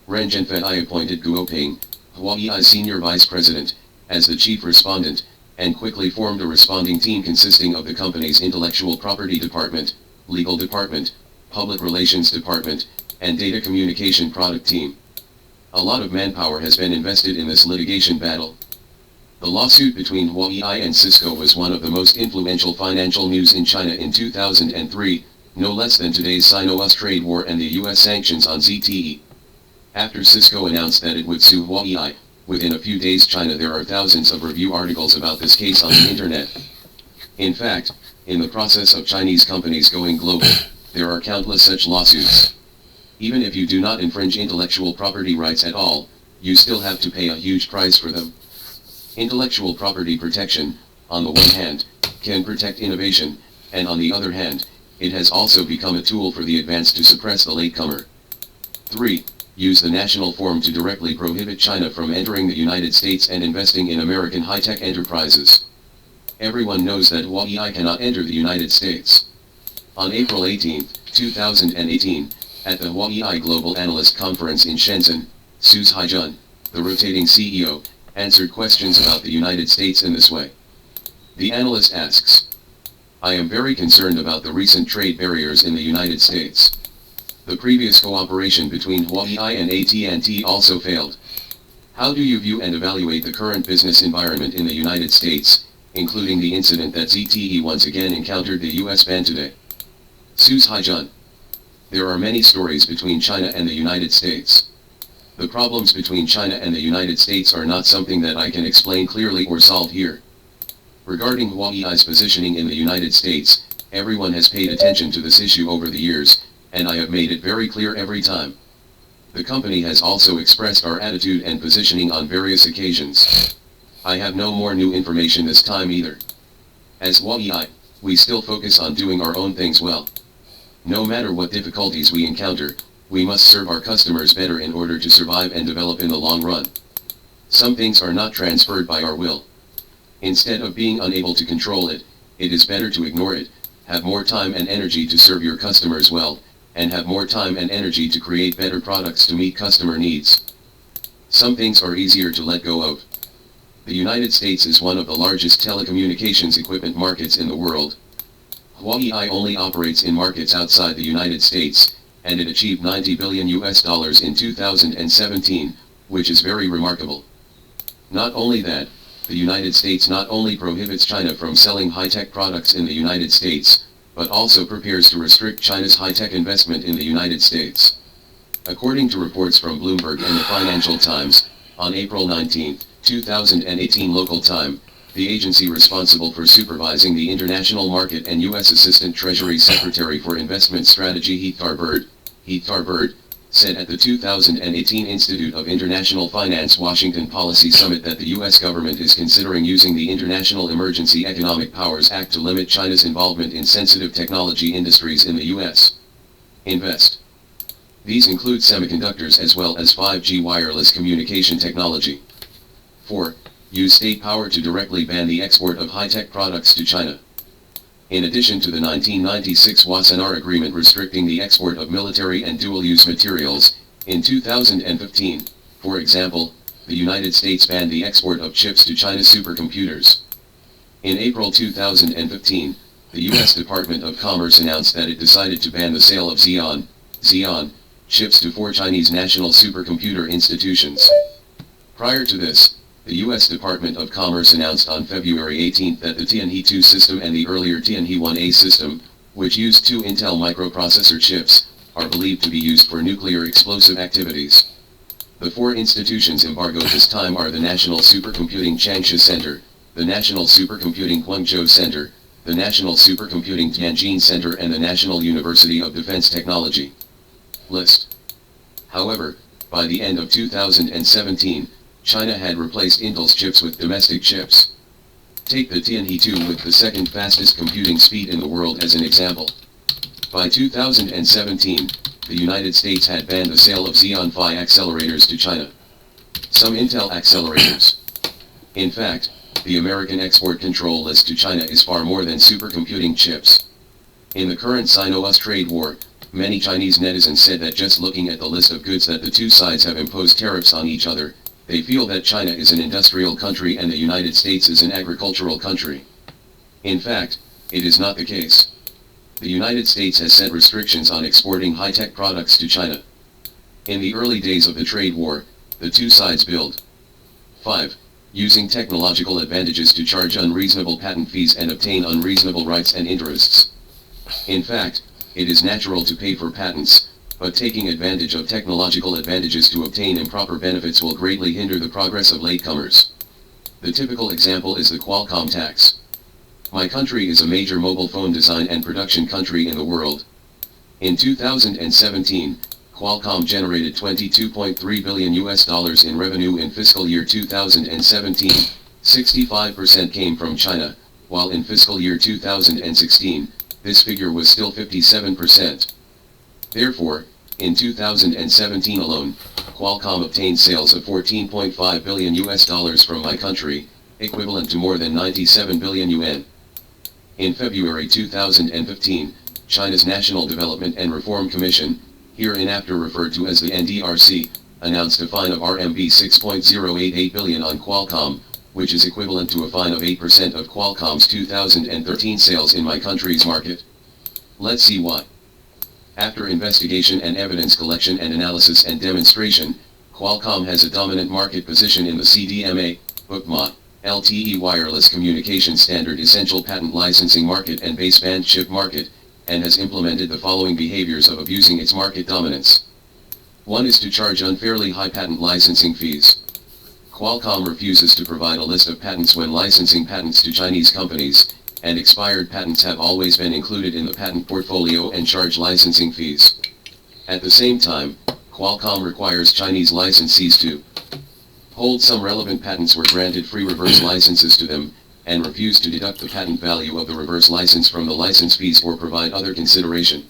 Ren Zhenfei appointed Guo Ping, Huawei's senior vice president, as the chief respondent, and quickly formed a responding team consisting of the company's intellectual property department, legal department, public relations department, and data communication product team. A lot of manpower has been invested in this litigation battle. The lawsuit between Huawei and Cisco was one of the most influential financial news in China in 2003, no less than today's Sino-US trade war and the US sanctions on ZTE. After Cisco announced that it would sue Huawei, Within a few days China there are thousands of review articles about this case on the internet. In fact, in the process of Chinese companies going global, there are countless such lawsuits. Even if you do not infringe intellectual property rights at all, you still have to pay a huge price for them. Intellectual property protection, on the one hand, can protect innovation, and on the other hand, it has also become a tool for the advanced to suppress the latecomer. 3. Use the national forum to directly prohibit China from entering the United States and investing in American high-tech enterprises. Everyone knows that Huawei cannot enter the United States. On April 18, 2018, at the Huawei Global Analyst Conference in Shenzhen, Su Haijun, the rotating CEO, answered questions about the United States in this way. The analyst asks, "I am very concerned about the recent trade barriers in the United States. The previous cooperation between Huawei and AT&T also failed. How do you view and evaluate the current business environment in the United States, including the incident that ZTE once again encountered the US ban today?" Su Haijun: "There are many stories between China and the United States. The problems between China and the United States are not something that I can explain clearly or solve here. Regarding Huawei's positioning in the United States, everyone has paid attention to this issue over the years, and I have made it very clear every time. The company has also expressed our attitude and positioning on various occasions. I have no more new information this time either. As Huawei, we still focus on doing our own things well. No matter what difficulties we encounter, we must serve our customers better in order to survive and develop in the long run. Some things are not transferred by our will. Instead of being unable to control it, it is better to ignore it, have more time and energy to serve your customers well, and have more time and energy to create better products to meet customer needs. Some things are easier to let go of. The United States is one of the largest telecommunications equipment markets in the world. Huawei only operates in markets outside the United States, and it achieved $90 billion in 2017, which is very remarkable. Not only that, the United States not only prohibits China from selling high-tech products in the United States, but also prepares to restrict China's high-tech investment in the United States. According to reports from Bloomberg and the Financial Times, on April 19, 2018 local time, the agency responsible for supervising the international market and U.S. Assistant Treasury Secretary for Investment Strategy Heath Tarbird, said at the 2018 Institute of International Finance Washington Policy Summit that the U.S. government is considering using the International Emergency Economic Powers Act to limit China's involvement in sensitive technology industries in the U.S. Invest. These include semiconductors as well as 5G wireless communication technology. 4. Use state power to directly ban the export of high-tech products to China. In addition to the 1996 Wassenaar Agreement restricting the export of military and dual-use materials, in 2015, for example, the United States banned the export of chips to China's supercomputers. In April 2015, the U.S. Department of Commerce announced that it decided to ban the sale of Xeon chips to 4 Chinese national supercomputer institutions. Prior to this, the U.S. Department of Commerce announced on February 18 that the Tianhe-2 system and the earlier Tianhe-1A system, which used 2 Intel microprocessor chips, are believed to be used for nuclear explosive activities. The 4 institutions embargoed this time are the National Supercomputing Changsha Center, the National Supercomputing Guangzhou Center, the National Supercomputing Tianjin Center and the National University of Defense Technology. List. However, by the end of 2017, China had replaced Intel's chips with domestic chips. Take the Tianhe-2 with the second fastest computing speed in the world as an example. By 2017, the United States had banned the sale of Xeon Phi accelerators to China. Some Intel accelerators. In fact, the American export control list to China is far more than supercomputing chips. In the current Sino-US trade war, many Chinese netizens said that just looking at the list of goods that the two sides have imposed tariffs on each other, they feel that China is an industrial country and the United States is an agricultural country. In fact, it is not the case. The United States has set restrictions on exporting high-tech products to China. In the early days of the trade war, the two sides build. 5. Using technological advantages to charge unreasonable patent fees and obtain unreasonable rights and interests. In fact, it is natural to pay for patents, but taking advantage of technological advantages to obtain improper benefits will greatly hinder the progress of latecomers. The typical example is the Qualcomm tax. My country is a major mobile phone design and production country in the world. In 2017, Qualcomm generated $22.3 billion in revenue in fiscal year 2017, 65% came from China, while in fiscal year 2016, this figure was still 57%. Therefore, in 2017 alone, Qualcomm obtained sales of $14.5 billion from my country, equivalent to more than 97 billion yuan. In February 2015, China's National Development and Reform Commission, hereinafter referred to as the NDRC, announced a fine of RMB 6.088 billion on Qualcomm, which is equivalent to a fine of 8% of Qualcomm's 2013 sales in my country's market. Let's see why. After investigation and evidence collection and analysis and demonstration, Qualcomm has a dominant market position in the CDMA, BOCMA, LTE wireless communication standard essential patent licensing market and baseband chip market, and has implemented the following behaviors of abusing its market dominance. 1 is to charge unfairly high patent licensing fees. Qualcomm refuses to provide a list of patents when licensing patents to Chinese companies, and expired patents have always been included in the patent portfolio and charge licensing fees. At the same time, Qualcomm requires Chinese licensees to hold some relevant patents were granted free reverse licenses to them, and refuse to deduct the patent value of the reverse license from the license fees or provide other consideration.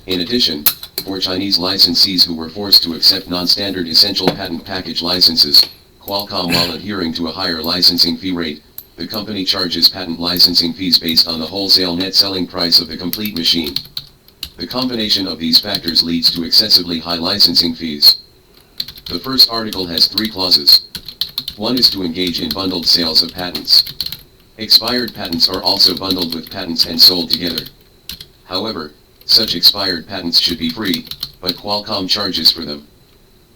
In addition, for Chinese licensees who were forced to accept non-standard essential patent package licenses, Qualcomm, while adhering to a higher licensing fee rate, the company charges patent licensing fees based on the wholesale net selling price of the complete machine. The combination of these factors leads to excessively high licensing fees. The first article has 3 clauses. 1 is to engage in bundled sales of patents. Expired patents are also bundled with patents and sold together. However, such expired patents should be free, but Qualcomm charges for them.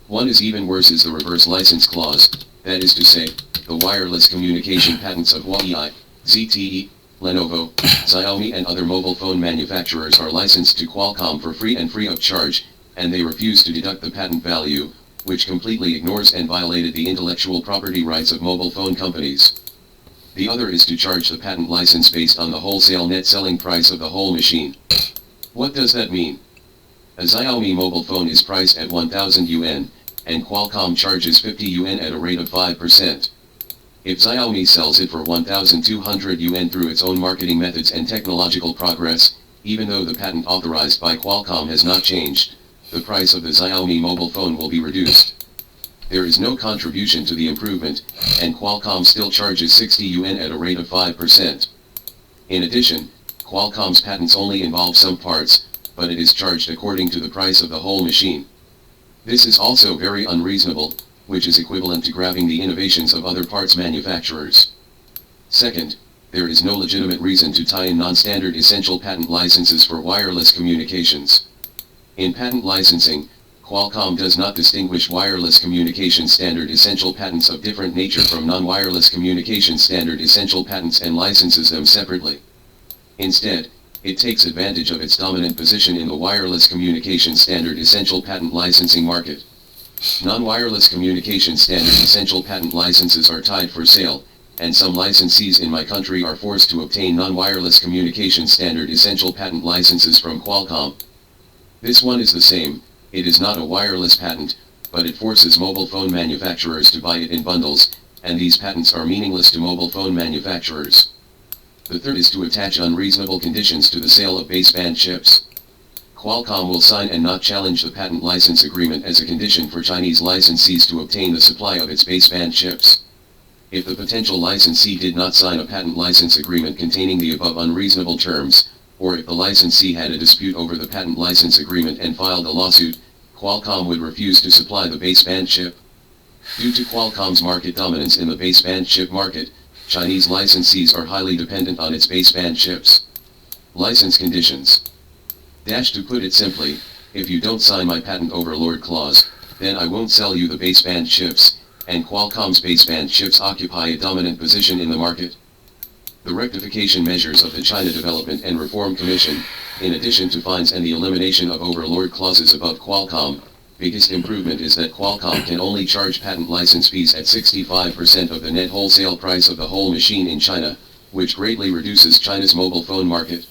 1 is even worse is the reverse license clause, that is to say, the wireless communication patents of Huawei, ZTE, Lenovo, Xiaomi and other mobile phone manufacturers are licensed to Qualcomm for free and free of charge, and they refuse to deduct the patent value, which completely ignores and violated the intellectual property rights of mobile phone companies. The other is to charge the patent license based on the wholesale net selling price of the whole machine. What does that mean? A Xiaomi mobile phone is priced at 1,000 yuan, and Qualcomm charges 50 yuan at a rate of 5%. If Xiaomi sells it for 1,200 yuan through its own marketing methods and technological progress, even though the patent authorized by Qualcomm has not changed, the price of the Xiaomi mobile phone will be reduced. There is no contribution to the improvement, and Qualcomm still charges 60 yuan at a rate of 5%. In addition, Qualcomm's patents only involve some parts, but it is charged according to the price of the whole machine. This is also very unreasonable, which is equivalent to grabbing the innovations of other parts manufacturers. Second, there is no legitimate reason to tie in non-standard essential patent licenses for wireless communications. In patent licensing, Qualcomm does not distinguish wireless communication standard essential patents of different nature from non-wireless communication standard essential patents and licenses them separately. Instead, it takes advantage of its dominant position in the wireless communication standard essential patent licensing market. Non-wireless communication standard essential patent licenses are tied for sale, and some licensees in my country are forced to obtain non-wireless communication standard essential patent licenses from Qualcomm. This one is the same, it is not a wireless patent, but it forces mobile phone manufacturers to buy it in bundles, and these patents are meaningless to mobile phone manufacturers. The third is to attach unreasonable conditions to the sale of baseband chips. Qualcomm will sign and not challenge the patent license agreement as a condition for Chinese licensees to obtain the supply of its baseband chips. If the potential licensee did not sign a patent license agreement containing the above unreasonable terms, or if the licensee had a dispute over the patent license agreement and filed a lawsuit, Qualcomm would refuse to supply the baseband chip. Due to Qualcomm's market dominance in the baseband chip market, Chinese licensees are highly dependent on its baseband chips. License conditions. To put it simply, if you don't sign my patent overlord clause, then I won't sell you the baseband chips, and Qualcomm's baseband chips occupy a dominant position in the market. The rectification measures of the China Development and Reform Commission, In addition to fines and the elimination of overlord clauses above Qualcomm, biggest improvement is that Qualcomm can only charge patent license fees at 65% of the net wholesale price of the whole machine in China, which greatly reduces China's mobile phone market.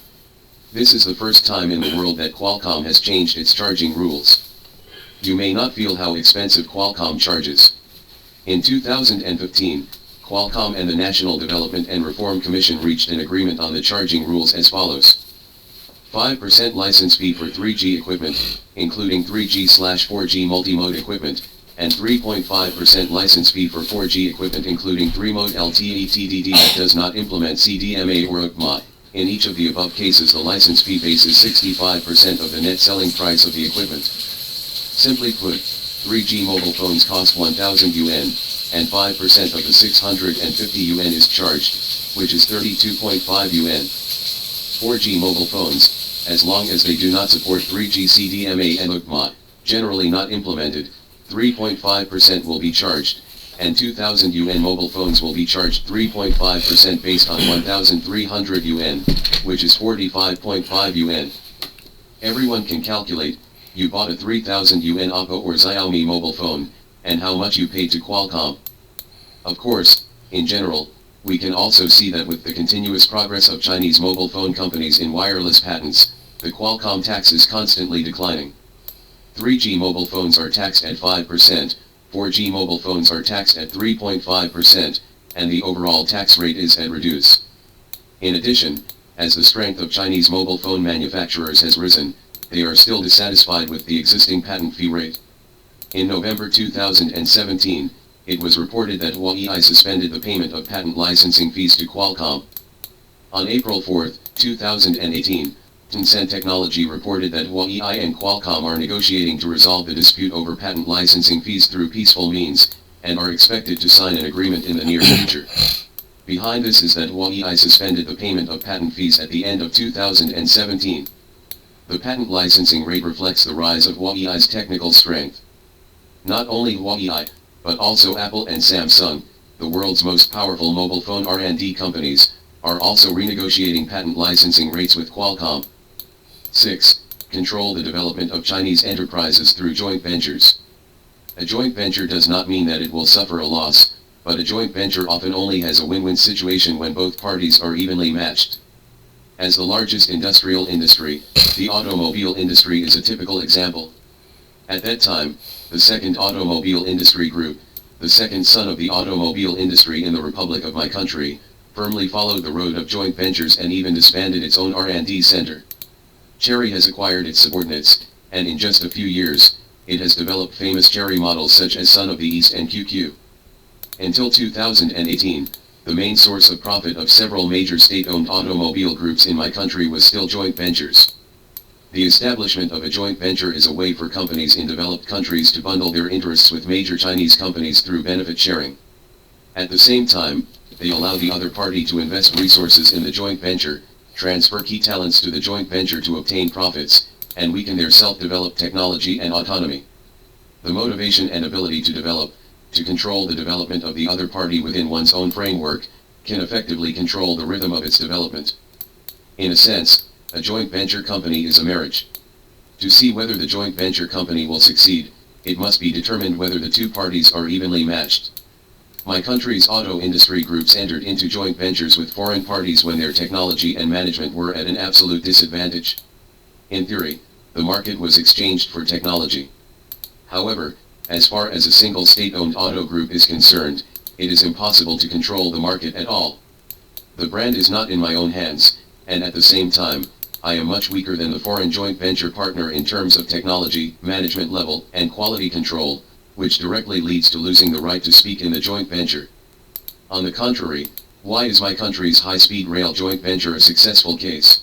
This is the first time in the world that Qualcomm has changed its charging rules. You may not feel how expensive Qualcomm charges. In 2015, Qualcomm and the National Development and Reform Commission reached an agreement on the charging rules as follows. 5% license fee for 3G equipment, including 3G/4G multi-mode equipment, and 3.5% license fee for 4G equipment including 3-mode LTE TDD that does not implement CDMA or UCMA. In each of the above cases, the license fee base is 65% of the net selling price of the equipment. Simply put, 3G mobile phones cost 1,000 yuan, and 5% of the 650 yuan is charged, which is 32.5 yuan. 4G mobile phones, as long as they do not support 3G CDMA and UCMA, generally not implemented, 3.5% will be charged, and 2,000 yuan mobile phones will be charged 3.5% based on 1,300 yuan, which is 45.5 yuan. Everyone can calculate, you bought a 3,000 yuan Oppo or Xiaomi mobile phone, and how much you paid to Qualcomm. Of course, in general, we can also see that with the continuous progress of Chinese mobile phone companies in wireless patents, the Qualcomm tax is constantly declining. 3G mobile phones are taxed at 5%, 4G mobile phones are taxed at 3.5%, and the overall tax rate is at reduce. In addition, as the strength of Chinese mobile phone manufacturers has risen, they are still dissatisfied with the existing patent fee rate. In November 2017, it was reported that Huawei suspended the payment of patent licensing fees to Qualcomm. On April 4, 2018, Tencent Technology reported that Huawei and Qualcomm are negotiating to resolve the dispute over patent licensing fees through peaceful means, and are expected to sign an agreement in the near future. Behind this is that Huawei suspended the payment of patent fees at the end of 2017. The patent licensing rate reflects the rise of Huawei's technical strength. Not only Huawei, but also Apple and Samsung, the world's most powerful mobile phone R&D companies, are also renegotiating patent licensing rates with Qualcomm. 6. Control the development of Chinese enterprises through joint ventures. A joint venture does not mean that it will suffer a loss, but a joint venture often only has a win-win situation when both parties are evenly matched. As the largest industrial industry, the automobile industry is a typical example. At that time, the second automobile industry group, the second son of the automobile industry in the Republic of my country, firmly followed the road of joint ventures and even disbanded its own R&D center. Chery has acquired its subordinates, and in just a few years, it has developed famous Chery models such as Son of the East and QQ. Until 2018, the main source of profit of several major state-owned automobile groups in my country was still joint ventures. The establishment of a joint venture is a way for companies in developed countries to bundle their interests with major Chinese companies through benefit sharing. At the same time, they allow the other party to invest resources in the joint venture, transfer key talents to the joint venture to obtain profits, and weaken their self-developed technology and autonomy. The motivation and ability to develop, to control the development of the other party within one's own framework, can effectively control the rhythm of its development. In a sense, a joint venture company is a marriage. To see whether the joint venture company will succeed, it must be determined whether the two parties are evenly matched. My country's auto industry groups entered into joint ventures with foreign parties when their technology and management were at an absolute disadvantage. In theory, the market was exchanged for technology. However, as far as a single state-owned auto group is concerned, it is impossible to control the market at all. The brand is not in my own hands, and at the same time, I am much weaker than the foreign joint venture partner in terms of technology, management level, and quality control, which directly leads to losing the right to speak in the joint venture. On the contrary, why is my country's high-speed rail joint venture a successful case?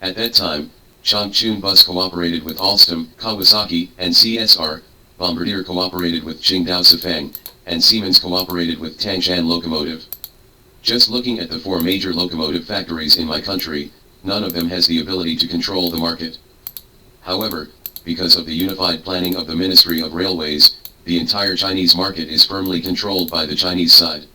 At that time, Changchun Bus cooperated with Alstom, Kawasaki, and CSR, Bombardier cooperated with Qingdao Sifang, and Siemens cooperated with Tangshan Locomotive. Just looking at the four major locomotive factories in my country, none of them has the ability to control the market. However, because of the unified planning of the Ministry of Railways, the entire Chinese market is firmly controlled by the Chinese side.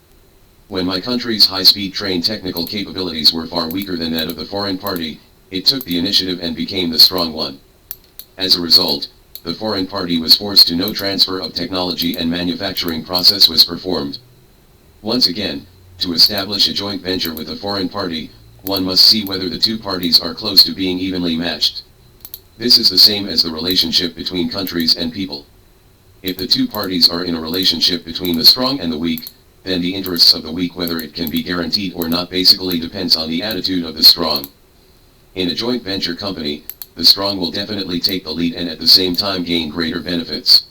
When my country's high-speed train technical capabilities were far weaker than that of the foreign party, It took the initiative and became the strong one. As a result, the foreign party was forced to no transfer of technology and manufacturing process was performed. Once again, to establish a joint venture with a foreign party, one must see whether the two parties are close to being evenly matched. This is the same as the relationship between countries and people. If the two parties are in a relationship between the strong and the weak, then the interests of the weak, whether it can be guaranteed or not, basically depends on the attitude of the strong. In a joint venture company, the strong will definitely take the lead and at the same time gain greater benefits.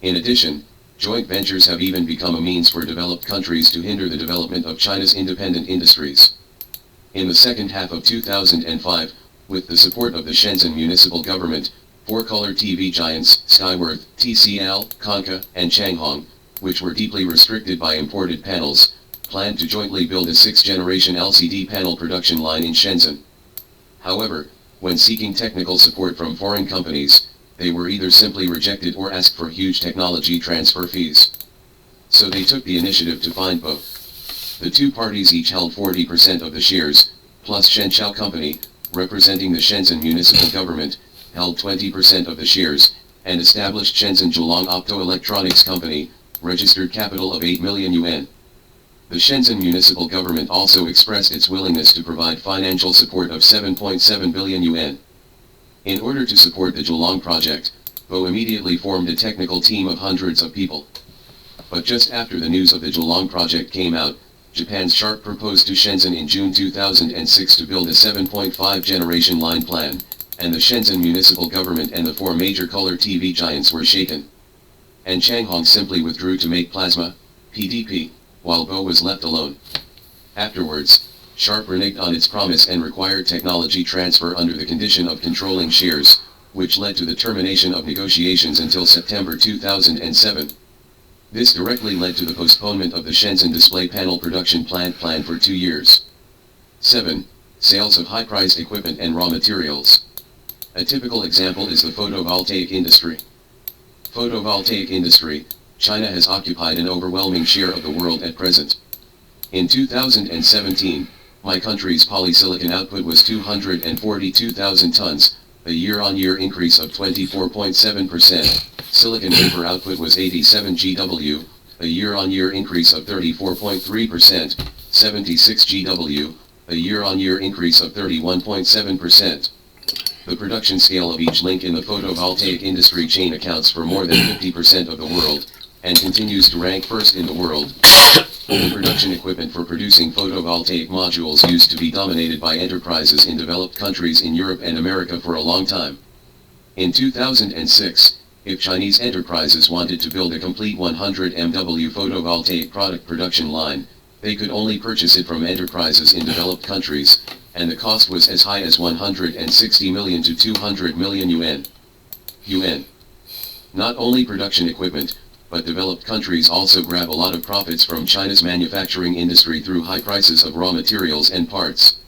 In addition, joint ventures have even become a means for developed countries to hinder the development of China's independent industries. In the second half of 2005, with the support of the Shenzhen municipal government, four-color TV giants, Skyworth, TCL, Konka, and Changhong, which were deeply restricted by imported panels, planned to jointly build a sixth-generation LCD panel production line in Shenzhen. However, when seeking technical support from foreign companies, they were either simply rejected or asked for huge technology transfer fees. So they took the initiative to find both. The two parties each held 40% of the shares, plus Shenzhou Company, representing the Shenzhen municipal government, held 20% of the shares, and established Shenzhen Zhulong Optoelectronics Company, registered capital of 8 million yuan. The Shenzhen municipal government also expressed its willingness to provide financial support of 7.7 billion yuan. In order to support the Zhulong project, Bo immediately formed a technical team of hundreds of people. But just after the news of the Zhulong project came out, Japan's Sharp proposed to Shenzhen in June 2006 to build a 7.5 generation line plan, and the Shenzhen municipal government and the four major color TV giants were shaken. And Changhong simply withdrew to make plasma, PDP, while Bo was left alone. Afterwards, Sharp reneged on its promise and required technology transfer under the condition of controlling shares, which led to the termination of negotiations until September 2007. This directly led to the postponement of the Shenzhen display panel production plant planned for 2 years. 7. Sales of high-priced equipment and raw materials. A typical example is the photovoltaic industry. Photovoltaic industry, China has occupied an overwhelming share of the world at present. In 2017, my country's polysilicon output was 242,000 tons, a year-on-year increase of 24.7%. Silicon wafer output was 87 GW, a year-on-year increase of 34.3%, 76 GW, a year-on-year increase of 31.7%. The production scale of each link in the photovoltaic industry chain accounts for more than 50% of the world, and continues to rank first in the world. The production equipment for producing photovoltaic modules used to be dominated by enterprises in developed countries in Europe and America for a long time. In 2006, if Chinese enterprises wanted to build a complete 100 MW photovoltaic product production line, they could only purchase it from enterprises in developed countries, and the cost was as high as 160 million to 200 million yuan. Not only production equipment, but developed countries also grab a lot of profits from China's manufacturing industry through high prices of raw materials and parts.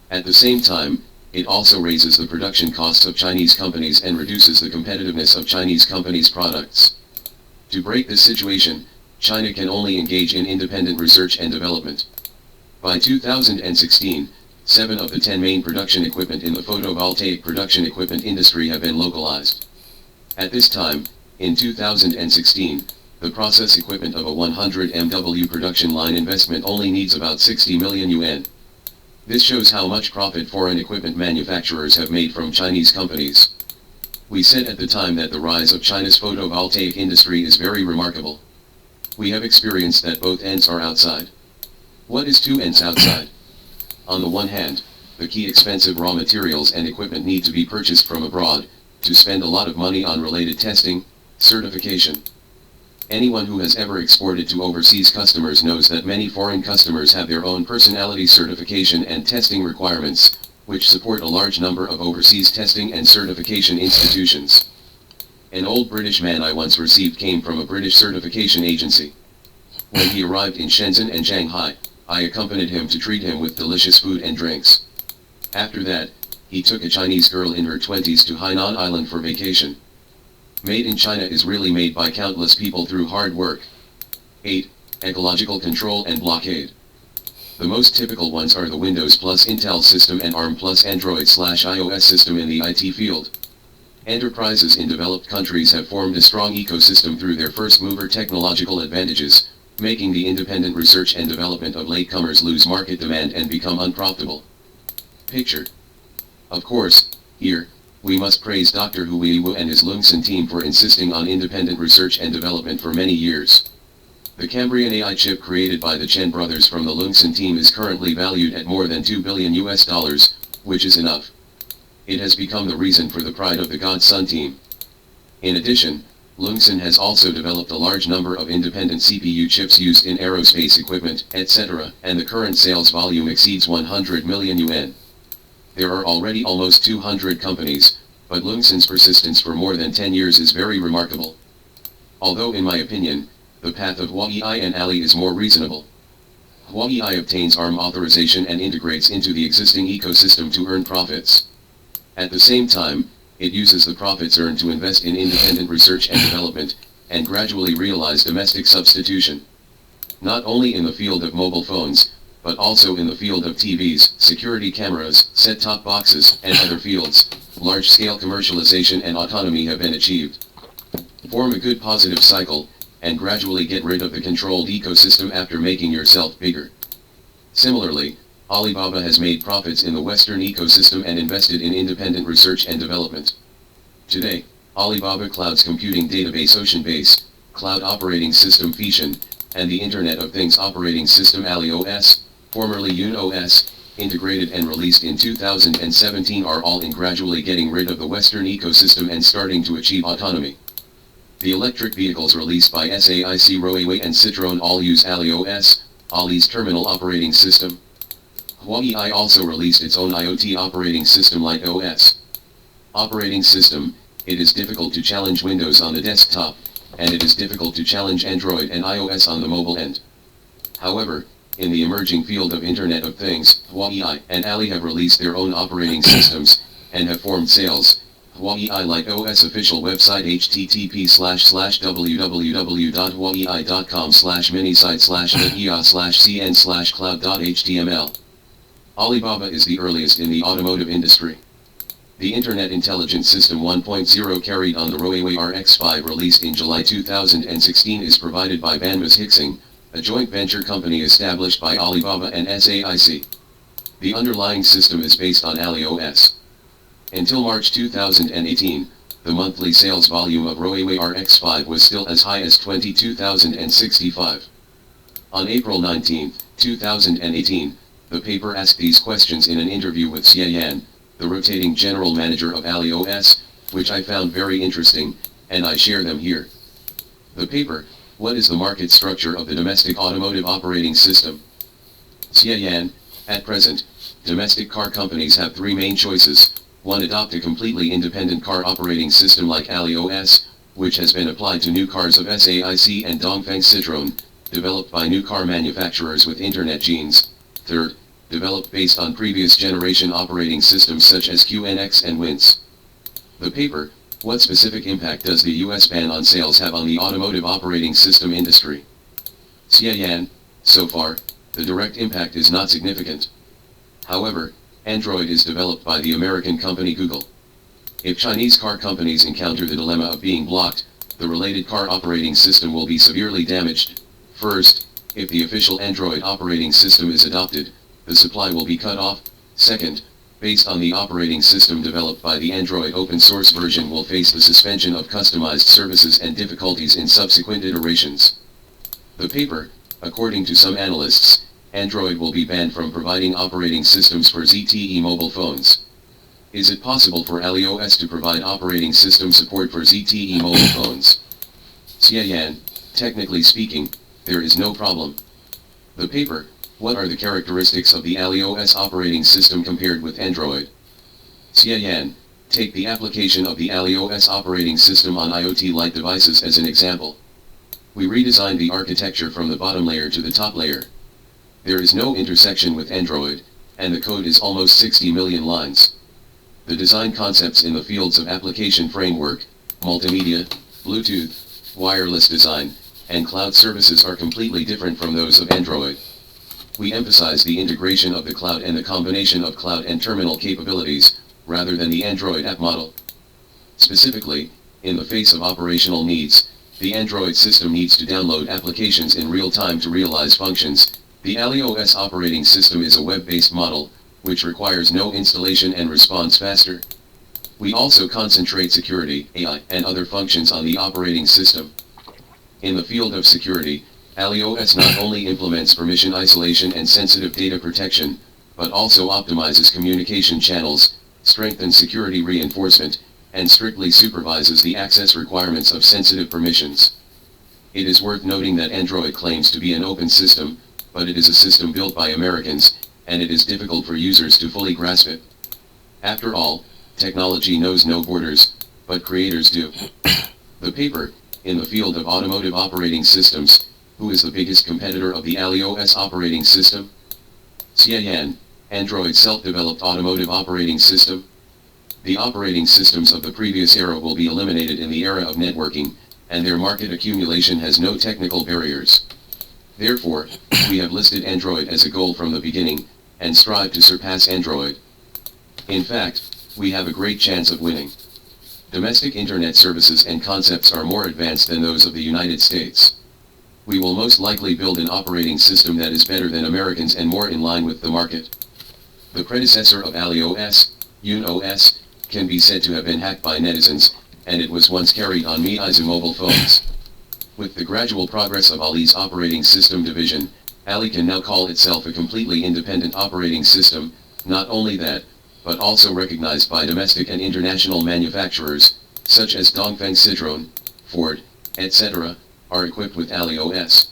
At the same time, it also raises the production costs of Chinese companies and reduces the competitiveness of Chinese companies' products. To break this situation, China can only engage in independent research and development. By 2016, 7 of the 10 main production equipment in the photovoltaic production equipment industry have been localized. At this time, in 2016, the process equipment of a 100 MW production line investment only needs about 60 million yuan. This shows how much profit foreign equipment manufacturers have made from Chinese companies. We said at the time that the rise of China's photovoltaic industry is very remarkable. We have experienced that both ends are outside. What is two ends outside? On the one hand, the key expensive raw materials and equipment need to be purchased from abroad, to spend a lot of money on related testing, certification. Anyone who has ever exported to overseas customers knows that many foreign customers have their own personality certification and testing requirements, which support a large number of overseas testing and certification institutions. An old British man I once received came from a British certification agency. When he arrived in Shenzhen and Shanghai, I accompanied him to treat him with delicious food and drinks. After that, he took a Chinese girl in her 20s to Hainan Island for vacation. Made in China is really made by countless people through hard work. 8. Ecological control and blockade. The most typical ones are the Windows plus Intel system and ARM plus Android/iOS system in the IT field. Enterprises in developed countries have formed a strong ecosystem through their first-mover technological advantages, making the independent research and development of latecomers lose market demand and become unprofitable. Picture. Of course, here, we must praise Dr. Hui Wu and his Lungsan team for insisting on independent research and development for many years. The Cambrian AI chip created by the Chen brothers from the Lungsan team is currently valued at more than $2 billion, which is enough. It has become the reason for the pride of the Godson team. In addition, Lungsan has also developed a large number of independent CPU chips used in aerospace equipment, etc., and the current sales volume exceeds 100 million yuan. There are already almost 200 companies, but Lungsan's persistence for more than 10 years is very remarkable. Although in my opinion, the path of Huawei and Ali is more reasonable. Huawei obtains ARM authorization and integrates into the existing ecosystem to earn profits. At the same time, it uses the profits earned to invest in independent research and development, and gradually realize domestic substitution. Not only in the field of mobile phones, but also in the field of TVs, security cameras, set-top boxes, and other fields, large-scale commercialization and autonomy have been achieved. Form a good positive cycle, and gradually get rid of the controlled ecosystem after making yourself bigger. Similarly, Alibaba has made profits in the Western ecosystem and invested in independent research and development. Today, Alibaba Cloud's computing database OceanBase, Cloud Operating System Fusion, and the Internet of Things operating system AliOS, formerly YunOS, integrated and released in 2017 are all in gradually getting rid of the Western ecosystem and starting to achieve autonomy. The electric vehicles released by SAIC Huawei and Citroën all use AliOS, Ali's terminal operating system. Huawei also released its own IoT operating system LiteOS. Operating system, it is difficult to challenge Windows on the desktop, and it is difficult to challenge Android and iOS on the mobile end. However, in the emerging field of Internet of Things, Huawei and Ali have released their own operating systems, and have formed sales. Huawei LiteOS official website http://www.huawei.com/minisite/netia/cn/cloud.html. Alibaba is the earliest in the automotive industry. The Internet Intelligence System 1.0 carried on the Huawei RX5 released in July 2016 is provided by Banmas Hixing, a joint venture company established by Alibaba and SAIC. The underlying system is based on AliOS. Until March 2018, the monthly sales volume of Huawei RX5 was still as high as 22,065. On April 19, 2018, the paper asked these questions in an interview with Xie Yan, the rotating general manager of AliOS, which I found very interesting, and I share them here. The paper: what is the market structure of the domestic automotive operating system? Xie Yan: at present, domestic car companies have three main choices. 1. Adopt a completely independent car operating system like AliOS, which has been applied to new cars of SAIC and Dongfeng Citroën, developed by new car manufacturers with Internet genes. 3rd, developed based on previous generation operating systems such as QNX and Winx. The paper: what specific impact does the US ban on sales have on the automotive operating system industry? Xie Yan: so far, the direct impact is not significant. However, Android is developed by the American company Google. If Chinese car companies encounter the dilemma of being blocked, the related car operating system will be severely damaged. First, if the official Android operating system is adopted, the supply will be cut off. Second, based on the operating system developed by the Android open source version will face the suspension of customized services and difficulties in subsequent iterations. The paper: according to some analysts, Android will be banned from providing operating systems for ZTE mobile phones. Is it possible for AliOS to provide operating system support for ZTE mobile phones? Xie Yan: technically speaking, there is no problem. The paper: what are the characteristics of the AliOS operating system compared with Android? Xie Yan: take the application of the AliOS operating system on IoT-like devices as an example. We redesigned the architecture from the bottom layer to the top layer. There is no intersection with Android, and the code is almost 60 million lines. The design concepts in the fields of application framework, multimedia, Bluetooth, wireless design, and cloud services are completely different from those of Android. We emphasize the integration of the cloud and the combination of cloud and terminal capabilities, rather than the Android app model. Specifically, in the face of operational needs, the Android system needs to download applications in real time to realize functions. The iOS operating system is a web-based model, which requires no installation and responds faster. We also concentrate security, AI, and other functions on the operating system. In the field of security, iOS not only implements permission isolation and sensitive data protection, but also optimizes communication channels, strengthens security reinforcement, and strictly supervises the access requirements of sensitive permissions. It is worth noting that Android claims to be an open system, but it is a system built by Americans, and it is difficult for users to fully grasp it. After all, technology knows no borders, but creators do. The paper, in the field of automotive operating systems, who is the biggest competitor of the iOS operating system? Cyan, Android self-developed automotive operating system. The operating systems of the previous era will be eliminated in the era of networking, and their market accumulation has no technical barriers. Therefore, we have listed Android as a goal from the beginning, and strive to surpass Android. In fact, we have a great chance of winning. Domestic internet services and concepts are more advanced than those of the United States. We will most likely build an operating system that is better than Americans and more in line with the market. The predecessor of iOS, UNOS, can be said to have been hacked by netizens, and it was once carried on MIUI's mobile phones. With the gradual progress of Ali's operating system division, Ali can now call itself a completely independent operating system. Not only that, but also recognized by domestic and international manufacturers, such as Dongfeng Citroën, Ford, etc., are equipped with iOS.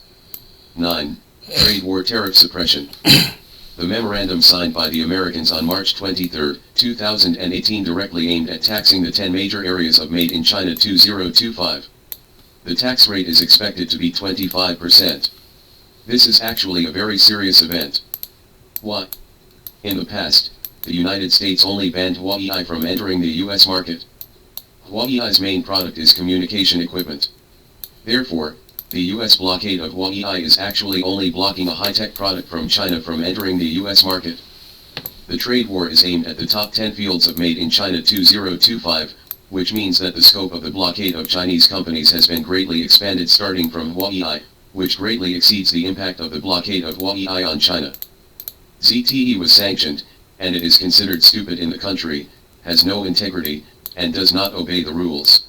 9. Trade war tariff suppression. The memorandum signed by the Americans on March 23, 2018 directly aimed at taxing the 10 major areas of Made in China 2025. The tax rate is expected to be 25%. This is actually a very serious event. Why? In the past, the United States only banned Huawei from entering the US market. Huawei's main product is communication equipment. Therefore, the US blockade of Huawei is actually only blocking a high-tech product from China from entering the US market. The trade war is aimed at the top 10 fields of Made in China 2025, which means that the scope of the blockade of Chinese companies has been greatly expanded starting from Huawei, which greatly exceeds the impact of the blockade of Huawei on China. ZTE was sanctioned, and it is considered stupid in the country, has no integrity, and does not obey the rules.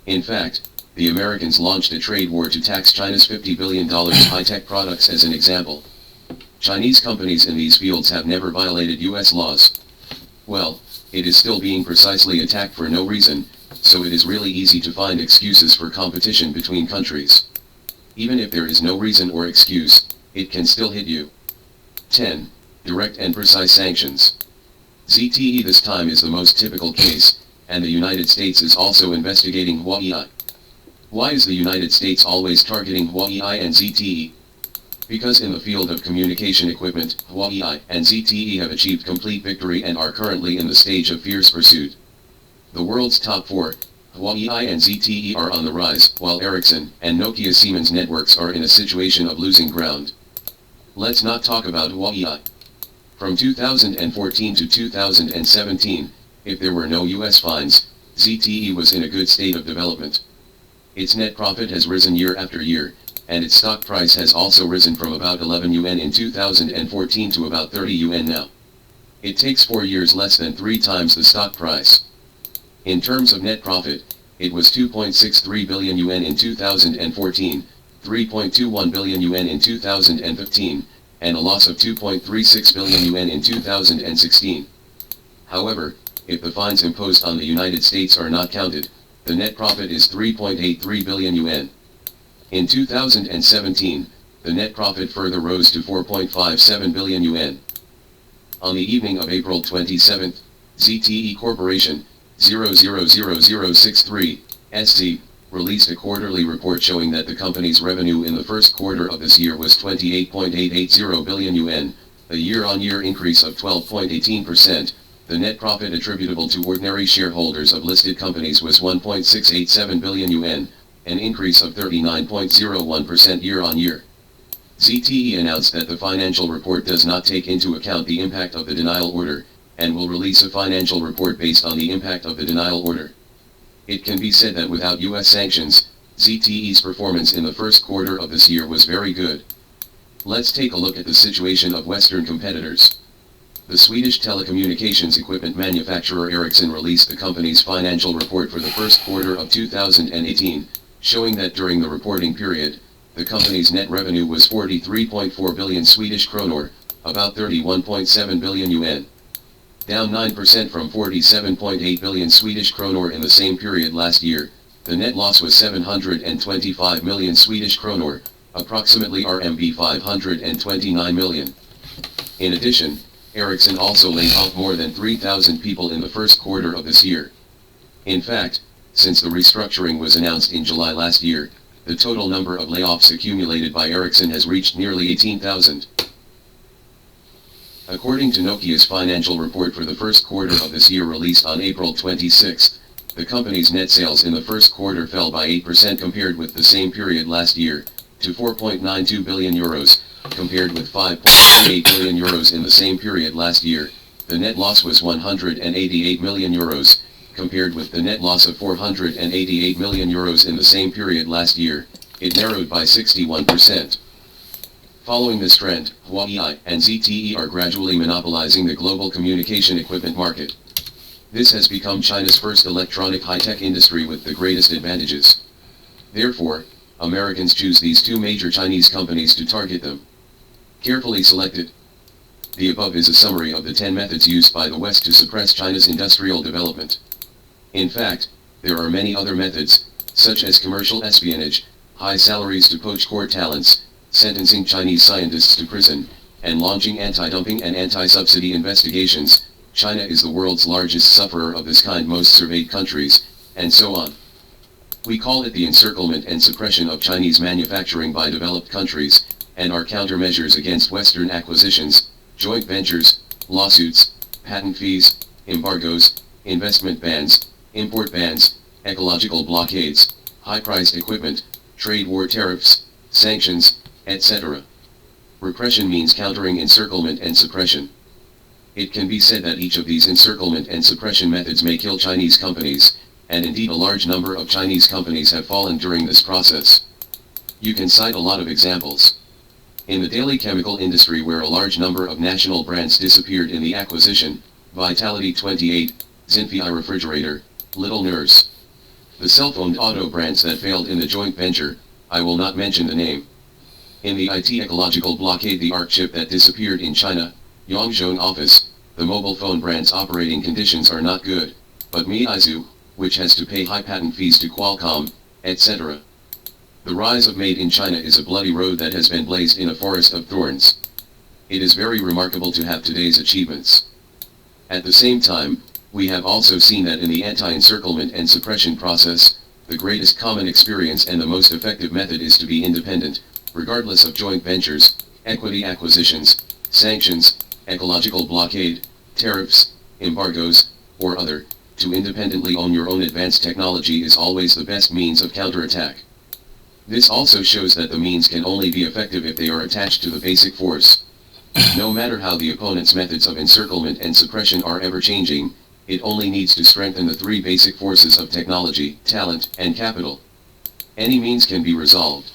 In fact, the Americans launched a trade war to tax China's $50 billion high-tech products as an example. Chinese companies in these fields have never violated US laws. Well, it is still being precisely attacked for no reason, so it is really easy to find excuses for competition between countries. Even if there is no reason or excuse, it can still hit you. 10. Direct and precise sanctions. ZTE this time is the most typical case, and the United States is also investigating Huawei. Why is the United States always targeting Huawei and ZTE? Because in the field of communication equipment, Huawei and ZTE have achieved complete victory and are currently in the stage of fierce pursuit. The world's top 4, Huawei and ZTE, are on the rise, while Ericsson and Nokia Siemens networks are in a situation of losing ground. Let's not talk about Huawei. From 2014 to 2017, if there were no US fines, ZTE was in a good state of development. Its net profit has risen year after year, and its stock price has also risen from about 11 yuan in 2014 to about 30 yuan now. It takes 4 years less than 3 times the stock price. In terms of net profit, it was 2.63 billion yuan in 2014, 3.21 billion yuan in 2015, and a loss of 2.36 billion yuan in 2016. However, if the fines imposed on the United States are not counted, the net profit is 3.83 billion yuan. In 2017, the net profit further rose to 4.57 billion yuan. On the evening of April 27, ZTE Corporation, 000063, SC, released a quarterly report showing that the company's revenue in the first quarter of this year was 28.880 billion yuan, a year-on-year increase of 12.18%. The net profit attributable to ordinary shareholders of listed companies was 1.687 billion yuan, an increase of 39.01% year-on-year. ZTE announced that the financial report does not take into account the impact of the denial order, and will release a financial report based on the impact of the denial order. It can be said that without US sanctions, ZTE's performance in the first quarter of this year was very good. Let's take a look at the situation of Western competitors. The Swedish telecommunications equipment manufacturer Ericsson released the company's financial report for the first quarter of 2018, showing that during the reporting period, the company's net revenue was 43.4 billion Swedish kronor, about 31.7 billion yuan. Down 9% from 47.8 billion Swedish kronor in the same period last year. The net loss was 725 million Swedish kronor, approximately RMB 529 million. In addition, Ericsson also laid off more than 3,000 people in the first quarter of this year. In fact, since the restructuring was announced in July last year, the total number of layoffs accumulated by Ericsson has reached nearly 18,000. According to Nokia's financial report for the first quarter of this year released on April 26, the company's net sales in the first quarter fell by 8% compared with the same period last year, to 4.92 billion euros, compared with 5.38 billion euros in the same period last year. The net loss was 188 million euros, compared with the net loss of 488 million euros in the same period last year. It narrowed by 61%. Following this trend, Huawei and ZTE are gradually monopolizing the global communication equipment market. This has become China's first electronic high-tech industry with the greatest advantages. Therefore, Americans choose these two major Chinese companies to target them. Carefully selected. The above is a summary of the 10 methods used by the West to suppress China's industrial development. In fact, there are many other methods, such as commercial espionage, high salaries to poach core talents, sentencing Chinese scientists to prison, and launching anti-dumping and anti-subsidy investigations. China is the world's largest sufferer of this kind, most surveyed countries, and so on. We call it the encirclement and suppression of Chinese manufacturing by developed countries, and our countermeasures against Western acquisitions, joint ventures, lawsuits, patent fees, embargoes, investment bans, import bans, ecological blockades, high-priced equipment, trade war tariffs, sanctions, etc. Repression means countering encirclement and suppression. It can be said that each of these encirclement and suppression methods may kill Chinese companies, and indeed a large number of Chinese companies have fallen during this process. You can cite a lot of examples. In the daily chemical industry, where a large number of national brands disappeared in the acquisition, Vitality 28, Zinfei refrigerator, Little Nurse. The cell-phone auto brands that failed in the joint venture, I will not mention the name. In the IT ecological blockade, the ARC chip that disappeared in China, Yongzhou office, the mobile phone brand's operating conditions are not good, but Meizu, which has to pay high patent fees to Qualcomm, etc. The rise of Made in China is a bloody road that has been blazed in a forest of thorns. It is very remarkable to have today's achievements. At the same time, we have also seen that in the anti-encirclement and suppression process, the greatest common experience and the most effective method is to be independent, regardless of joint ventures, equity acquisitions, sanctions, ecological blockade, tariffs, embargoes, or other. To independently own your own advanced technology is always the best means of counterattack. This also shows that the means can only be effective if they are attached to the basic force. No matter how the opponent's methods of encirclement and suppression are ever changing, it only needs to strengthen the three basic forces of technology, talent, and capital. Any means can be resolved.